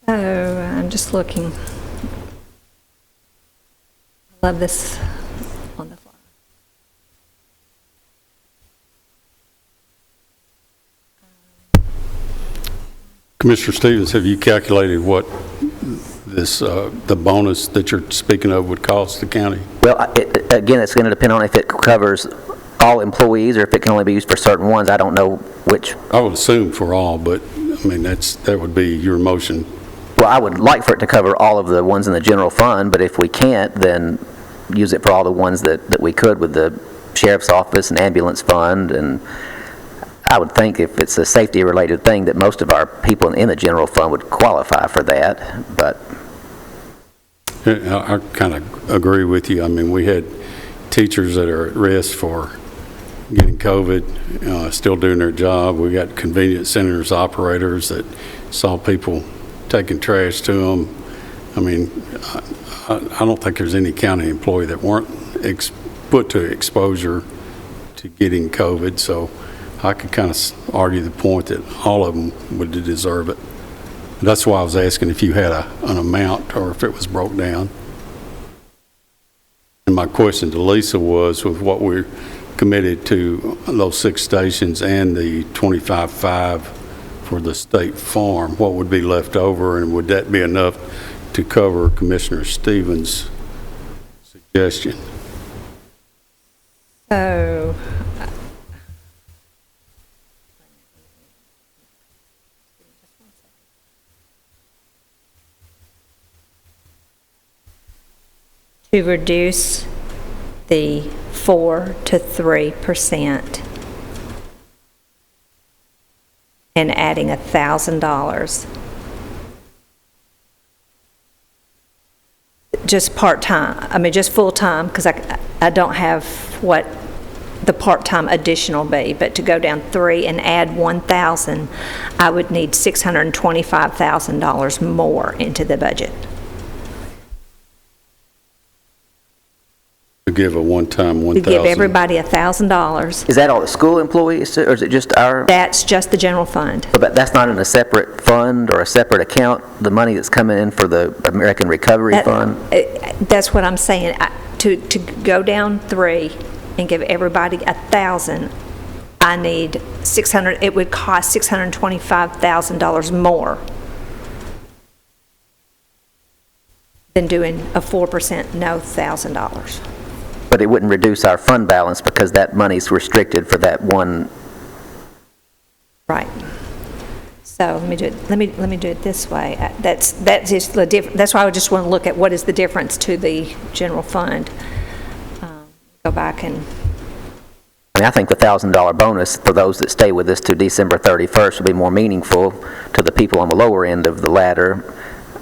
S6: So I'm just looking. I love this on the fly.
S1: Commissioner Stevens, have you calculated what the bonus that you're speaking of would cost the county?
S10: Well, again, it's going to depend on if it covers all employees or if it can only be used for certain ones. I don't know which.
S1: I would assume for all, but I mean that would be your motion.
S10: Well, I would like for it to cover all of the ones in the general fund, but if we can't, then use it for all the ones that we could with the sheriff's office and ambulance fund. And I would think if it's a safety-related thing that most of our people in the general fund would qualify for that, but...
S1: I kind of agree with you. I mean, we had teachers that are at risk for getting COVID, still doing their job. We got convenience centers operators that saw people taking trash to them. I mean, I don't think there's any county employee that weren't put to exposure to getting COVID, so I could kind of argue the point that all of them would deserve it. That's why I was asking if you had an amount or if it was broke down. And my question to Lisa was, with what we're committed to those 6 stations and the 25.5 for the state farm, what would be left over, and would that be enough to cover Commissioner Stevens' suggestion?
S6: So, to reduce the 4 to 3% and adding $1,000. just part-time, I mean, just full-time, because I don't have what the part-time additional be, but to go down 3 and add 1,000, I would need $625,000 more into the budget.
S1: To give a one-time 1,000.
S6: To give everybody $1,000.
S10: Is that all the school employees, or is it just our?
S6: That's just the general fund.
S10: But that's not in a separate fund or a separate account, the money that's coming in for the American Recovery Fund?
S6: That's what I'm saying. To go down 3 and give everybody 1,000, I need 600, it would cost $625,000 more than doing a 4% no $1,000.
S10: But it wouldn't reduce our fund balance because that money's restricted for that one.
S6: Right. So let me do it. Let me do it this way. That's just the that's why I just want to look at what is the difference to the general fund. Go back and.
S10: I mean, I think the $1,000 bonus for those that stay with us to December 31st will be more meaningful to the people on the lower end of the ladder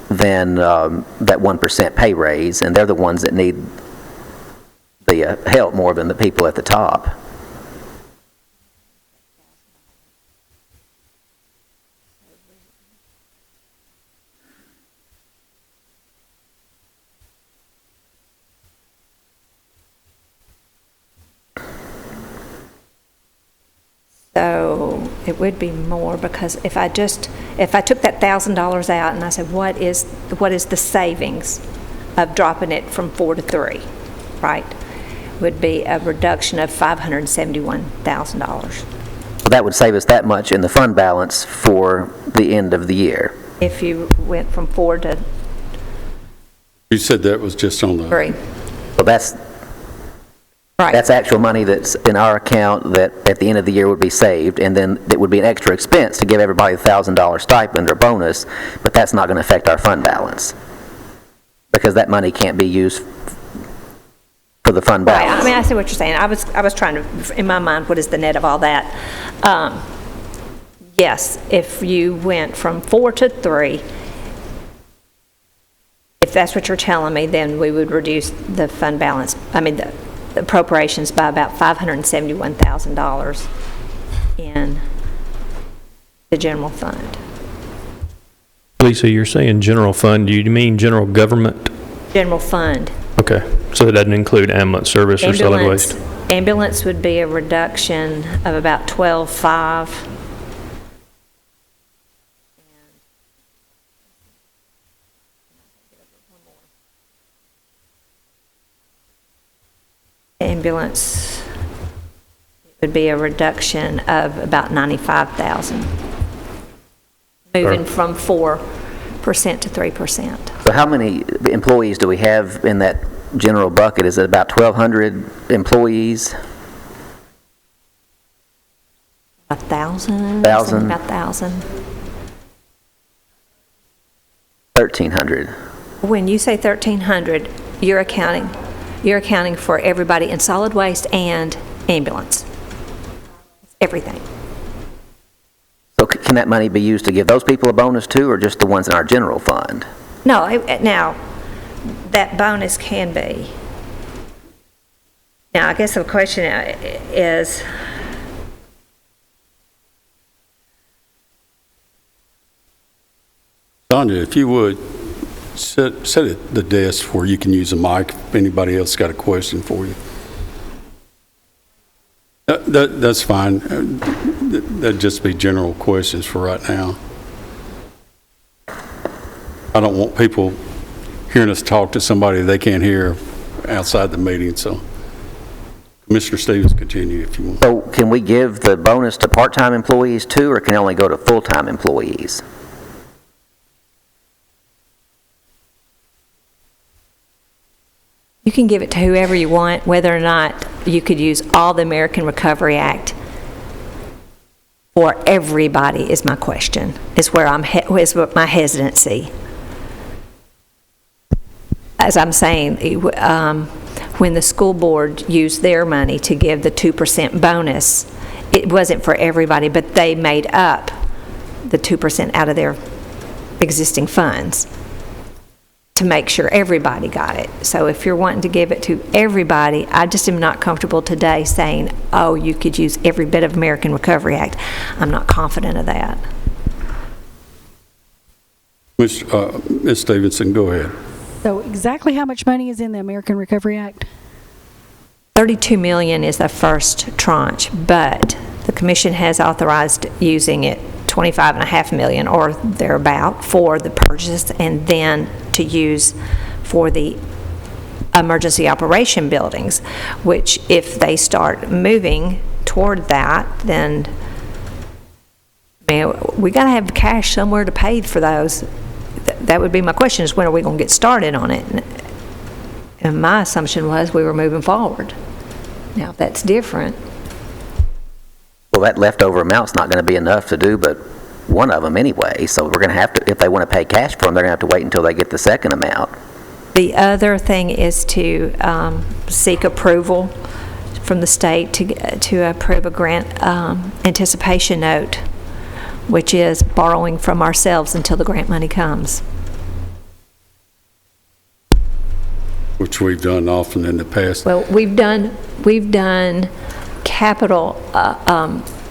S10: than that 1% pay raise, and they're the ones that need the help more than the people at the top.
S6: So it would be more, because if I took that $1,000 out and I said, what is the savings of dropping it from 4 to 3, right? Would be a reduction of $571,000.
S10: So that would save us that much in the fund balance for the end of the year.
S6: If you went from 4 to
S1: You said that was just on the...
S6: 3.
S10: So that's
S6: Right.
S10: That's actual money that's in our account that at the end of the year would be saved, and then it would be an extra expense to give everybody a $1,000 stipend or bonus, but that's not going to affect our fund balance because that money can't be used for the fund balance.
S6: Right. I mean, I see what you're saying. I was trying to, in my mind, what is the net of all that? Yes, if you went from 4 to 3, if that's what you're telling me, then we would reduce the fund balance, the appropriations by about $571,000 in the general fund.
S5: Lisa, you're saying general fund, do you mean general government?
S6: General fund.
S5: Okay, so that doesn't include ambulance service or solid waste?
S6: Ambulance would be a reduction of about 12.5. Ambulance would be a reduction of about 95,000, moving from 4% to 3%.
S10: So how many employees do we have in that general bucket? Is it about 1,200 employees?
S6: 1,000?
S10: 1,000?
S6: About 1,000.
S10: 1,300.
S6: When you say 1,300, you're accounting for everybody in solid waste and ambulance. Everything.
S10: So can that money be used to give those people a bonus too, or just the ones in our general fund?
S6: No, now, that bonus can be. Now, I guess the question is,
S1: Sonia, if you would, sit at the desk where you can use a mic if anybody else got a question for you. That's fine. That'd just be general questions for right now. I don't want people hearing us talk to somebody they can't hear outside the meeting, so Commissioner Stevens, continue if you want.
S10: So can we give the bonus to part-time employees too, or can it only go to full-time employees?
S6: you can give it to whoever you want, whether or not you could use all the American Recovery Act for everybody is my question, is where is my hesitancy. As I'm saying, when the school board used their money to give the 2% bonus, it wasn't for everybody, but they made up the 2% out of their existing funds to make sure everybody got it. So if you're wanting to give it to everybody, I just am not comfortable today saying, oh, you could use every bit of American Recovery Act. I'm not confident of that.
S1: Ms. Stevenson, go ahead.
S13: So exactly how much money is in the American Recovery Act?
S6: $32 million is the first tranche, but the commission has authorized using it $25.5 million or thereabout for the purchase, and then to use for the emergency operation buildings, which if they start moving toward that, then we got to have cash somewhere to pay for those. That would be my question, is when are we going to get started on it? And my assumption was we were moving forward. Now, if that's different.
S10: Well, that leftover amount's not going to be enough to do but one of them anyway, so we're going to have to, if they want to pay cash for them, they're going to have to wait until they get the second amount.
S6: The other thing is to seek approval from the state to approve a grant anticipation note, which is borrowing from ourselves until the grant money comes.
S1: Which we've done often in the past.
S6: Well, we've done capital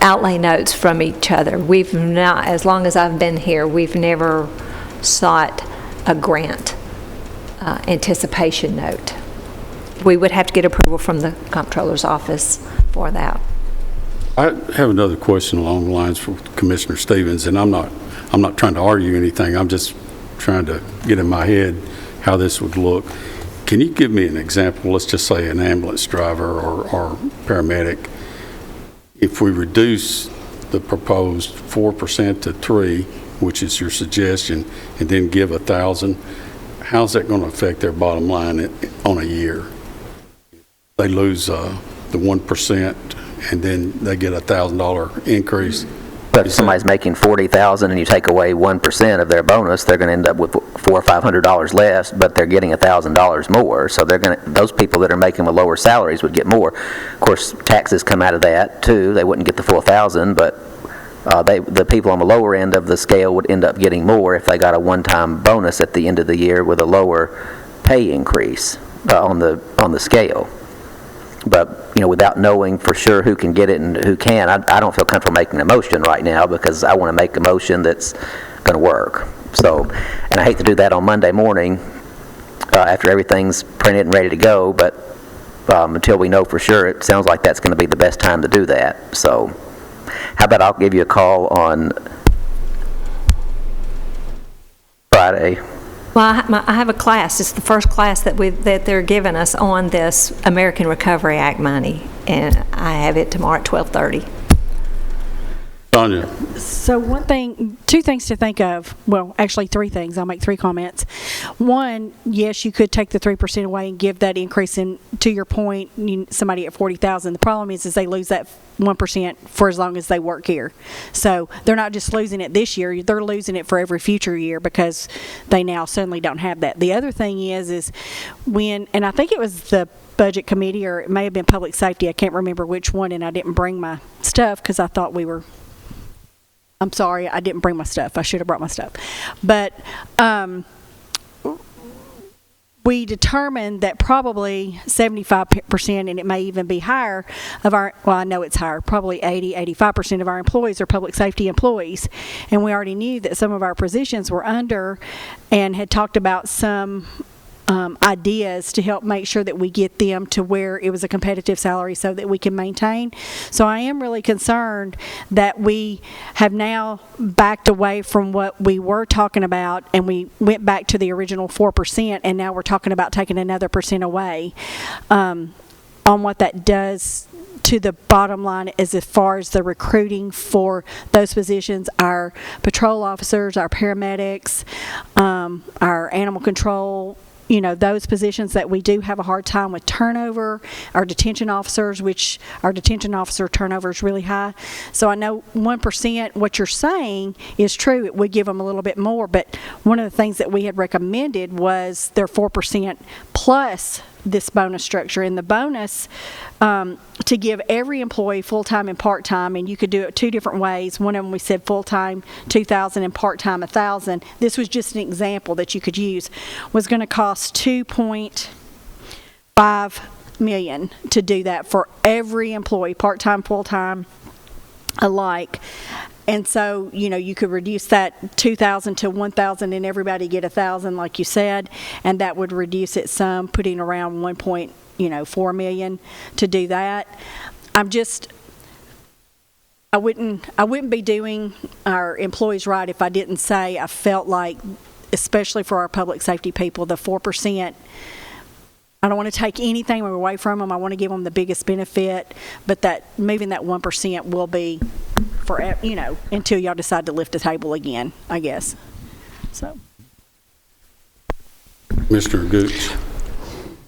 S6: outlay notes from each other. We've not, as long as I've been here, we've never sought a grant anticipation note. We would have to get approval from the comptroller's office for that.
S1: I have another question along the lines for Commissioner Stevens, and I'm not trying to argue anything. I'm just trying to get in my head how this would look. Can you give me an example? Let's just say an ambulance driver or paramedic. If we reduce the proposed 4% to 3%, which is your suggestion, and then give $1,000, how's that going to affect their bottom line on a year? They lose the 1%, and then they get a $1,000 increase.
S10: But if somebody's making $40,000 and you take away 1% of their bonus, they're going to end up with $400 or $500 less, but they're getting $1,000 more. So they're going to, those people that are making the lower salaries would get more. Of course, taxes come out of that too. They wouldn't get the full $1,000, but the people on the lower end of the scale would end up getting more if they got a one-time bonus at the end of the year with a lower pay increase on the scale. But, you know, without knowing for sure who can get it and who can, I don't feel comfortable making a motion right now because I want to make a motion that's going to work. So, and I hate to do that on Monday morning after everything's printed and ready to go, but until we know for sure, it sounds like that's going to be the best time to do that. So, how about I'll give you a call on Friday.
S6: Well, I have a class. It's the first class that they're giving us on this American Recovery Act money, and I have it tomorrow at 12:30.
S1: Tanya.
S13: So two things to think of. Well, actually three things. I'll make three comments. One, yes, you could take the 3% away and give that increase in, to your point, somebody at $40,000. The problem is they lose that 1% for as long as they work here. So they're not just losing it this year, they're losing it for every future year because they now suddenly don't have that. The other thing is when, and I think it was the Budget Committee or it may have been Public Safety, I can't remember which one, and I didn't bring my stuff because I thought I'm sorry, I didn't bring my stuff. I should have brought my stuff. But we determined that probably 75%, and it may even be higher, of our, well, I know it's higher, probably 85% of our employees are public safety employees. And we already knew that some of our positions were under and had talked about some ideas to help make sure that we get them to where it was a competitive salary so that we can maintain. So I am really concerned that we have now backed away from what we were talking about and we went back to the original 4% and now we're talking about taking another % away on what that does to the bottom line as far as the recruiting for those positions, our patrol officers, our paramedics, our animal control, you know, those positions that we do have a hard time with turnover, our detention officers, which our detention officer turnover is really high. So I know 1%, what you're saying is true. It would give them a little bit more, but one of the things that we had recommended was their 4% plus this bonus structure. And the bonus, to give every employee full-time and part-time, and you could do it 2 different ways. One of them we said full-time $2,000 and part-time $1,000. This was just an example that you could use. Was going to cost $2.5 million to do that for every employee, part-time, full-time, alike. And so, you could reduce that 2,000 to 1,000 and everybody get 1,000, like you said, and that would reduce it some, putting around 1.4 million to do that. I wouldn't be doing our employees right if I didn't say I felt like, especially for our public safety people, the 4%. I don't want to take anything away from them. I want to give them the biggest benefit, but that moving that 1% will be for, until y'all decide to lift the table again, I guess. So,
S1: Mr. Gooch.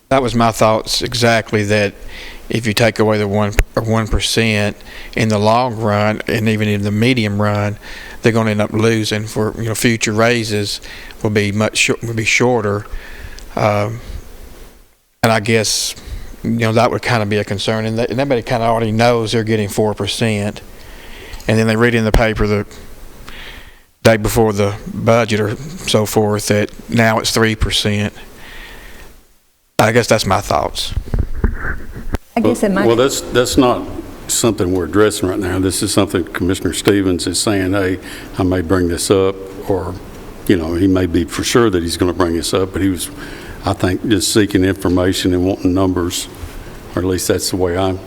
S2: That was my thoughts exactly, that if you take away the 1% in the long run, and even in the medium run, they're going to end up losing. For future raises will be shorter, and I guess that would kind of be a concern. And everybody kind of already knows they're getting 4%, and then they read in the paper the day before the budget or so forth that now it's 3%. I guess that's my thoughts.
S1: Well, that's not something we're addressing right now. This is something Commissioner Stevens is saying, hey, I may bring this up, or, he may be for sure that he's going to bring this up, but he was, I think, just seeking information and wanting numbers, or at least that's the way I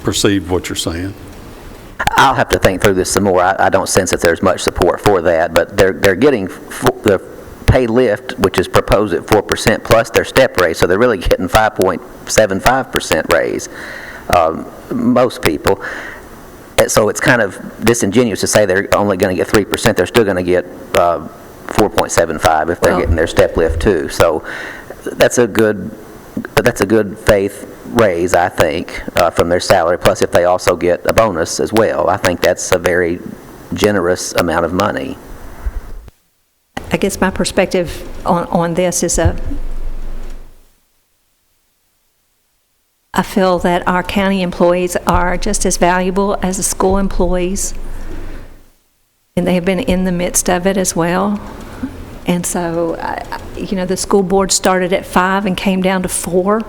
S1: perceived what you're saying.
S10: I'll have to think through this some more. I don't sense that there's much support for that, but they're getting the pay lift, which is proposed at 4% plus their step raise, so they're really getting 5.75% raise, most people. So it's kind of disingenuous to say they're only going to get 3%. They're still going to get 4.75 if they're getting their step lift too. So that's a good faith raise, I think, from their salary, plus if they also get a bonus as well. I think that's a very generous amount of money.
S6: I guess my perspective on this is I feel that our county employees are just as valuable as the school employees, and they have been in the midst of it as well. And so, the school board started at 5 and came down to 4.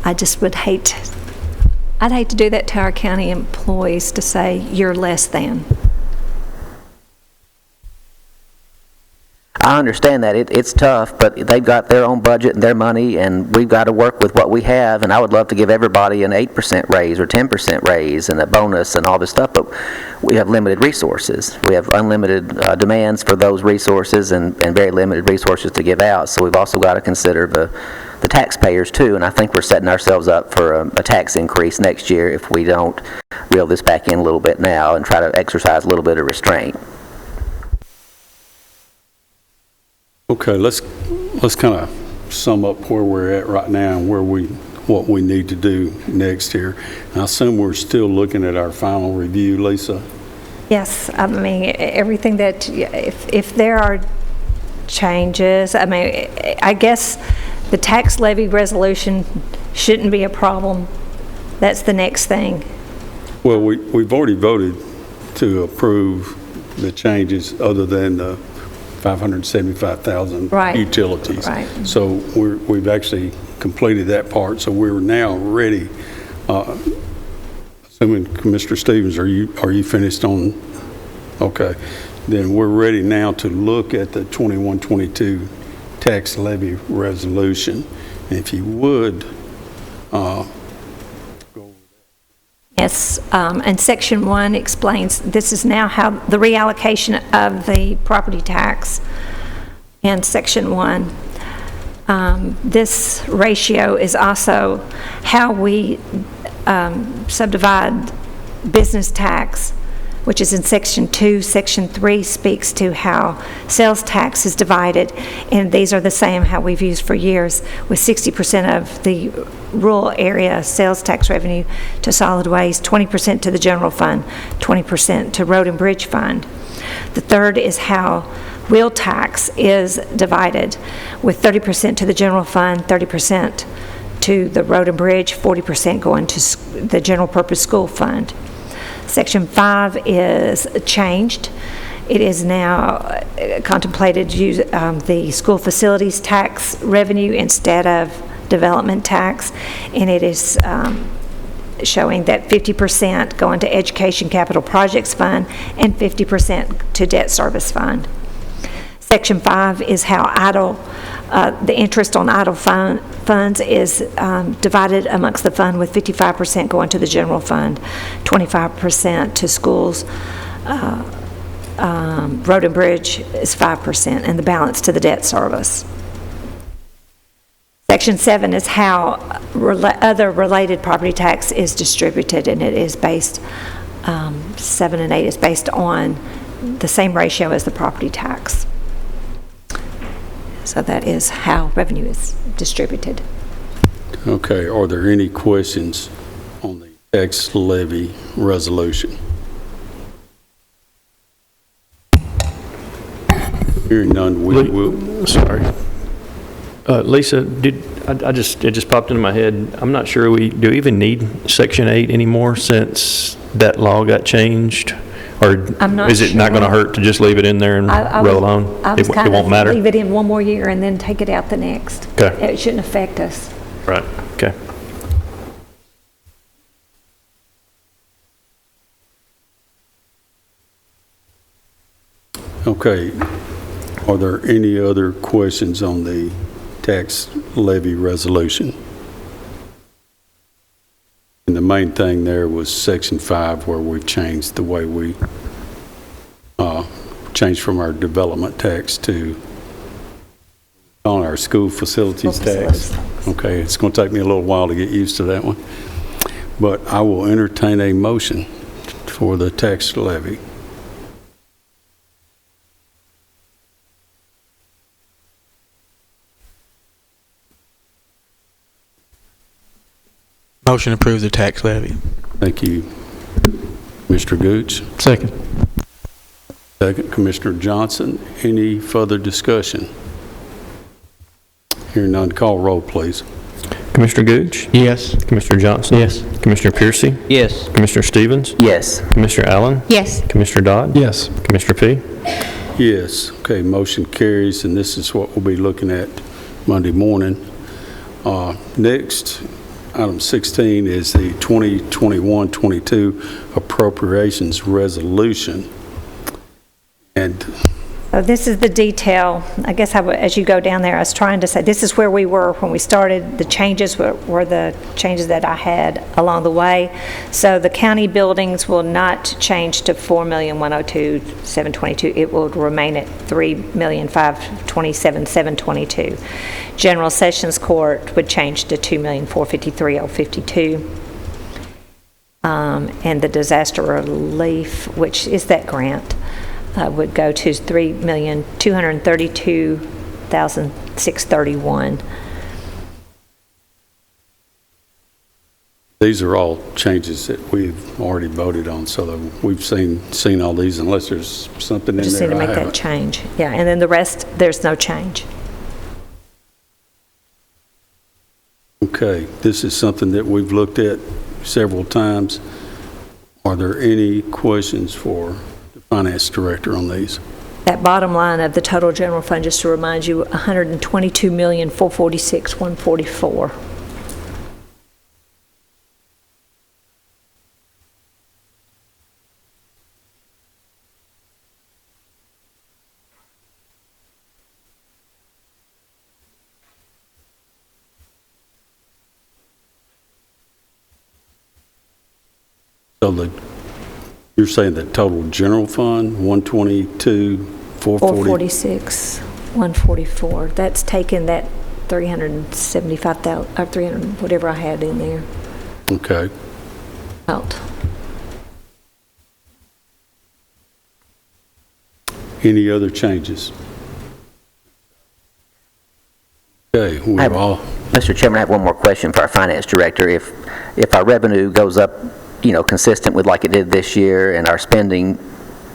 S6: I'd hate to do that to our county employees, to say you're less than.
S10: I understand that. It's tough, but they've got their own budget and their money, and we've got to work with what we have, and I would love to give everybody an 8% raise or 10% raise and a bonus and all this stuff, but we have limited resources. We have unlimited demands for those resources and very limited resources to give out, so we've also got to consider the taxpayers too, and I think we're setting ourselves up for a tax increase next year if we don't reel this back in a little bit now and try to exercise a little bit of restraint.
S1: Okay, let's kind of sum up where we're at right now and what we need to do next here. And I assume we're still looking at our final review, Lisa?
S6: Yes, I mean, everything that, if there are changes, I guess the tax levy resolution shouldn't be a problem. That's the next thing.
S1: Well, we've already voted to approve the changes other than the 575,000 utilities.
S6: Right.
S1: So we've actually completed that part. So we're now ready. Assuming Commissioner Stevens, are you finished on? Okay. Then we're ready now to look at the 21-22 tax levy resolution. And if you would go.
S6: Yes, and Section 1 explains this is now how the reallocation of the property tax. And Section 1, this ratio is also how we subdivide business tax, which is in Section 2. Section 3 speaks to how sales tax is divided, and these are the same how we've used for years, with 60% of the rural area sales tax revenue to solid waste, 20% to the general fund, 20% to road and bridge fund. The third is how Wheel tax is divided with 30% to the general fund, 30% to the road and bridge, 40% going to the general purpose school fund. Section 5 is changed. It is now contemplated to use the school facilities tax revenue instead of development tax, and it is showing that 50% going to education capital projects fund and 50% to debt service fund. Section 5 is how the interest on idle funds is divided amongst the fund, with 55% going to the general fund, 25% to schools, road and bridge is 5%, and the balance to the debt service. Section 7 is how other related property tax is distributed, and it is based, 7 and 8 is based on the same ratio as the property tax. So that is how revenue is distributed.
S1: Okay, are there any questions on the tax levy resolution? Hearing none, we will.
S5: Sorry. Lisa, it just popped into my head. I'm not sure do we even need Section 8 anymore since that law got changed? Or is it not going to hurt to just leave it in there and roll on? It won't matter?
S6: Leave it in one more year and then take it out the next.
S5: Okay.
S6: It shouldn't affect us.
S5: Right, okay.
S1: Okay, are there any other questions on the tax levy resolution? And the main thing there was Section 5, where we've changed the way we changed from our development tax to on our school facilities tax. Okay, it's going to take me a little while to get used to that one. But I will entertain a motion for the tax levy.
S2: Motion to approve the tax levy.
S1: Thank you, Mr. Gooch.
S3: Second.
S1: Second, Commissioner Johnson. Any further discussion? Hearing none, call roll, please.
S5: Commissioner Gooch?
S3: Yes.
S5: Commissioner Johnson?
S3: Yes.
S5: Commissioner Piercy?
S12: Yes.
S5: Commissioner Stevens?
S10: Yes.
S5: Commissioner Allen?
S9: Yes.
S5: Commissioner Dodd?
S11: Yes.
S5: Commissioner P?
S1: Yes. Okay, motion carries, and this is what we'll be looking at Monday morning. Next, item 16 is the 2021-22 Appropriations Resolution. And
S6: So this is the detail. I guess as you go down there, I was trying to say, this is where we were when we started. The changes were the changes that I had along the way. So the county buildings will not change to $4,102,722. It will remain at $3,527,722. General Sessions Court would change to $2,453,052. And the disaster relief, which is that grant, would go to $3,232,631.
S1: these are all changes that we've already voted on, so that we've seen all these, unless there's something in there
S6: Just need to
S1: I
S6: make that
S1: haven't.
S6: change. Yeah, and then the rest, there's no change.
S1: Okay, this is something that we've looked at several times. Are there any questions for the finance director on these?
S6: That bottom line of the total general fund, just to remind you, $122,446,144.
S1: So you're saying the total general fund,
S6: 446, 144. That's taken that 375,000, or 300, whatever I had in there,
S1: Okay.
S6: out.
S1: Any other changes? Okay, we've all,
S10: Mr. Chairman, I have one more question for our finance director. If our revenue goes up, consistent with like it did this year, and our spending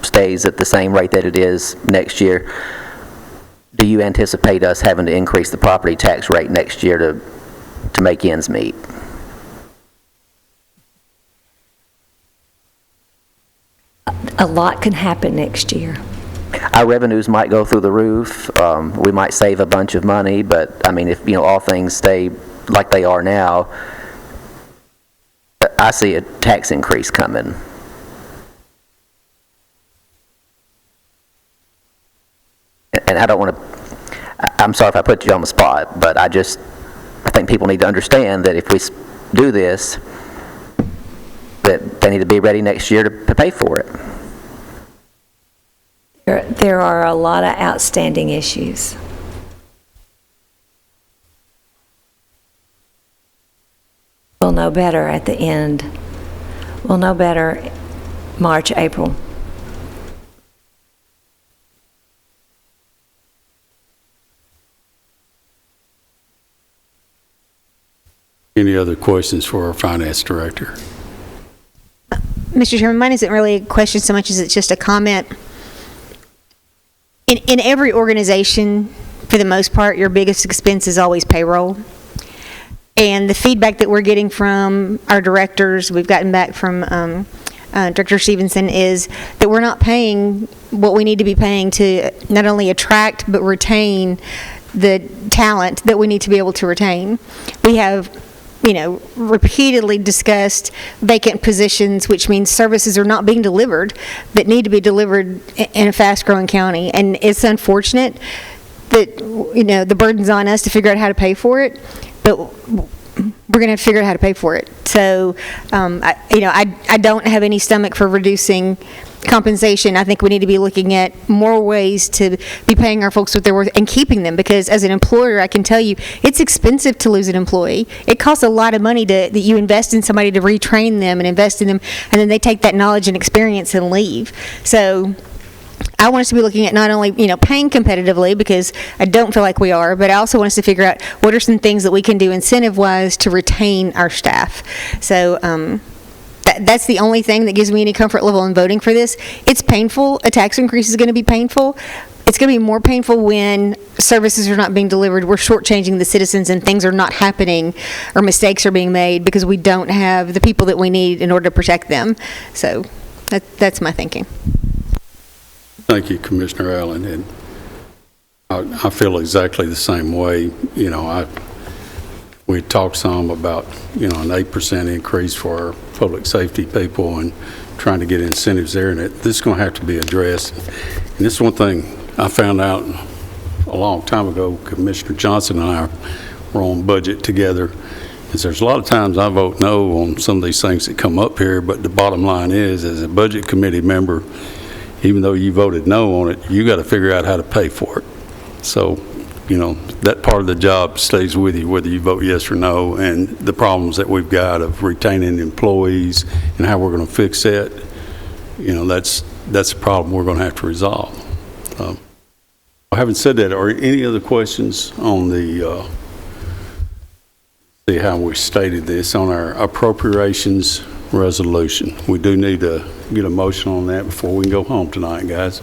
S10: stays at the same rate that it is next year, do you anticipate us having to increase the property tax rate next year to make ends meet?
S6: A lot can happen next year.
S10: Our revenues might go through the roof. We might save a bunch of money, but I mean, if all things stay like they are now, I see a tax increase coming. And I don't want to, I'm sorry if I put you on the spot, but I think people need to understand that if we do this, that they need to be ready next year to pay for it.
S6: There are a lot of outstanding issues. We'll know better at the end. We'll know better March, April.
S1: Any other questions for our finance director?
S9: Mr. Chairman, mine isn't really a question so much as it's just a comment. In every organization, for the most part, your biggest expense is always payroll. And the feedback that we're getting from our directors, we've gotten back from Director Stevenson, is that we're not paying what we need to be paying to not only attract but retain the talent that we need to be able to retain. We have repeatedly discussed vacant positions, which means services are not being delivered that need to be delivered in a fast-growing county. And it's unfortunate that, the burden's on us to figure out how to pay for it, but we're going to have to figure out how to pay for it. So, I don't have any stomach for reducing compensation. I think we need to be looking at more ways to be paying our folks what they're worth and keeping them, because as an employer, I can tell you, it's expensive to lose an employee. It costs a lot of money that you invest in somebody to retrain them and invest in them, and then they take that knowledge and experience and leave. So I want us to be looking at not only, paying competitively, because I don't feel like we are, but I also want us to figure out what are some things that we can do incentive-wise to retain our staff. So, that's the only thing that gives me any comfort level in voting for this. It's painful. A tax increase is going to be painful. It's going to be more painful when services are not being delivered. We're shortchanging the citizens and things are not happening or mistakes are being made because we don't have the people that we need in order to protect them. So that's my thinking.
S1: Thank you, Commissioner Allen. And I feel exactly the same way. We talked some about, an 8% increase for our public safety people and trying to get incentives there, and this is going to have to be addressed. And this is one thing I found out a long time ago. Commissioner Johnson and I were on budget together, is there's a lot of times I vote no on some of these things that come up here, but the bottom line is, as a budget committee member, even though you voted no on it, you got to figure out how to pay for it. So, that part of the job stays with you whether you vote yes or no, and the problems that we've got of retaining employees and how we're going to fix it, that's a problem we're going to have to resolve. Having said that, are any other questions on the, see how we stated this, on our Appropriations Resolution? We do need to get a motion on that before we can go home tonight, guys.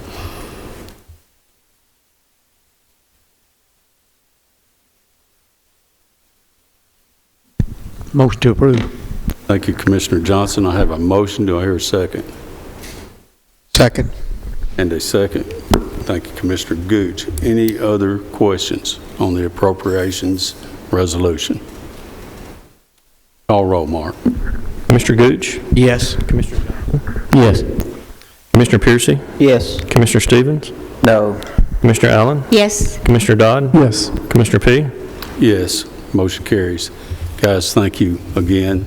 S3: Motion to approve.
S1: Thank you, Commissioner Johnson. I have a motion. Do I hear a second?
S2: Second.
S1: And a second. Thank you, Commissioner Gooch. Any other questions on the Appropriations Resolution? Call roll, Mark.
S5: Commissioner Gooch?
S3: Yes.
S5: Commissioner Johnson?
S3: Yes.
S5: Commissioner Piercy?
S12: Yes.
S5: Commissioner Stevens?
S10: No.
S5: Commissioner Allen?
S9: Yes.
S5: Commissioner Dodd?
S11: Yes.
S5: Commissioner P?
S1: Yes. Motion carries. Guys, thank you again.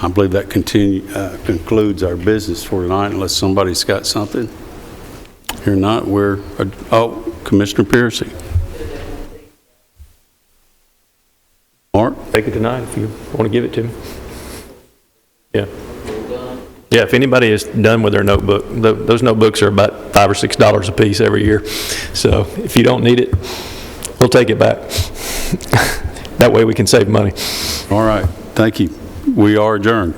S1: I believe that concludes our business for tonight, unless somebody's got something. Here not, Commissioner Piercy. Mark?
S5: Take it tonight if you want to give it to me. Yeah. Yeah, if anybody is done with their notebook, those notebooks are about $5 or $6 a piece every year. So if you don't need it, we'll take it back. That way we can save money.
S1: All right. Thank you. We are adjourned.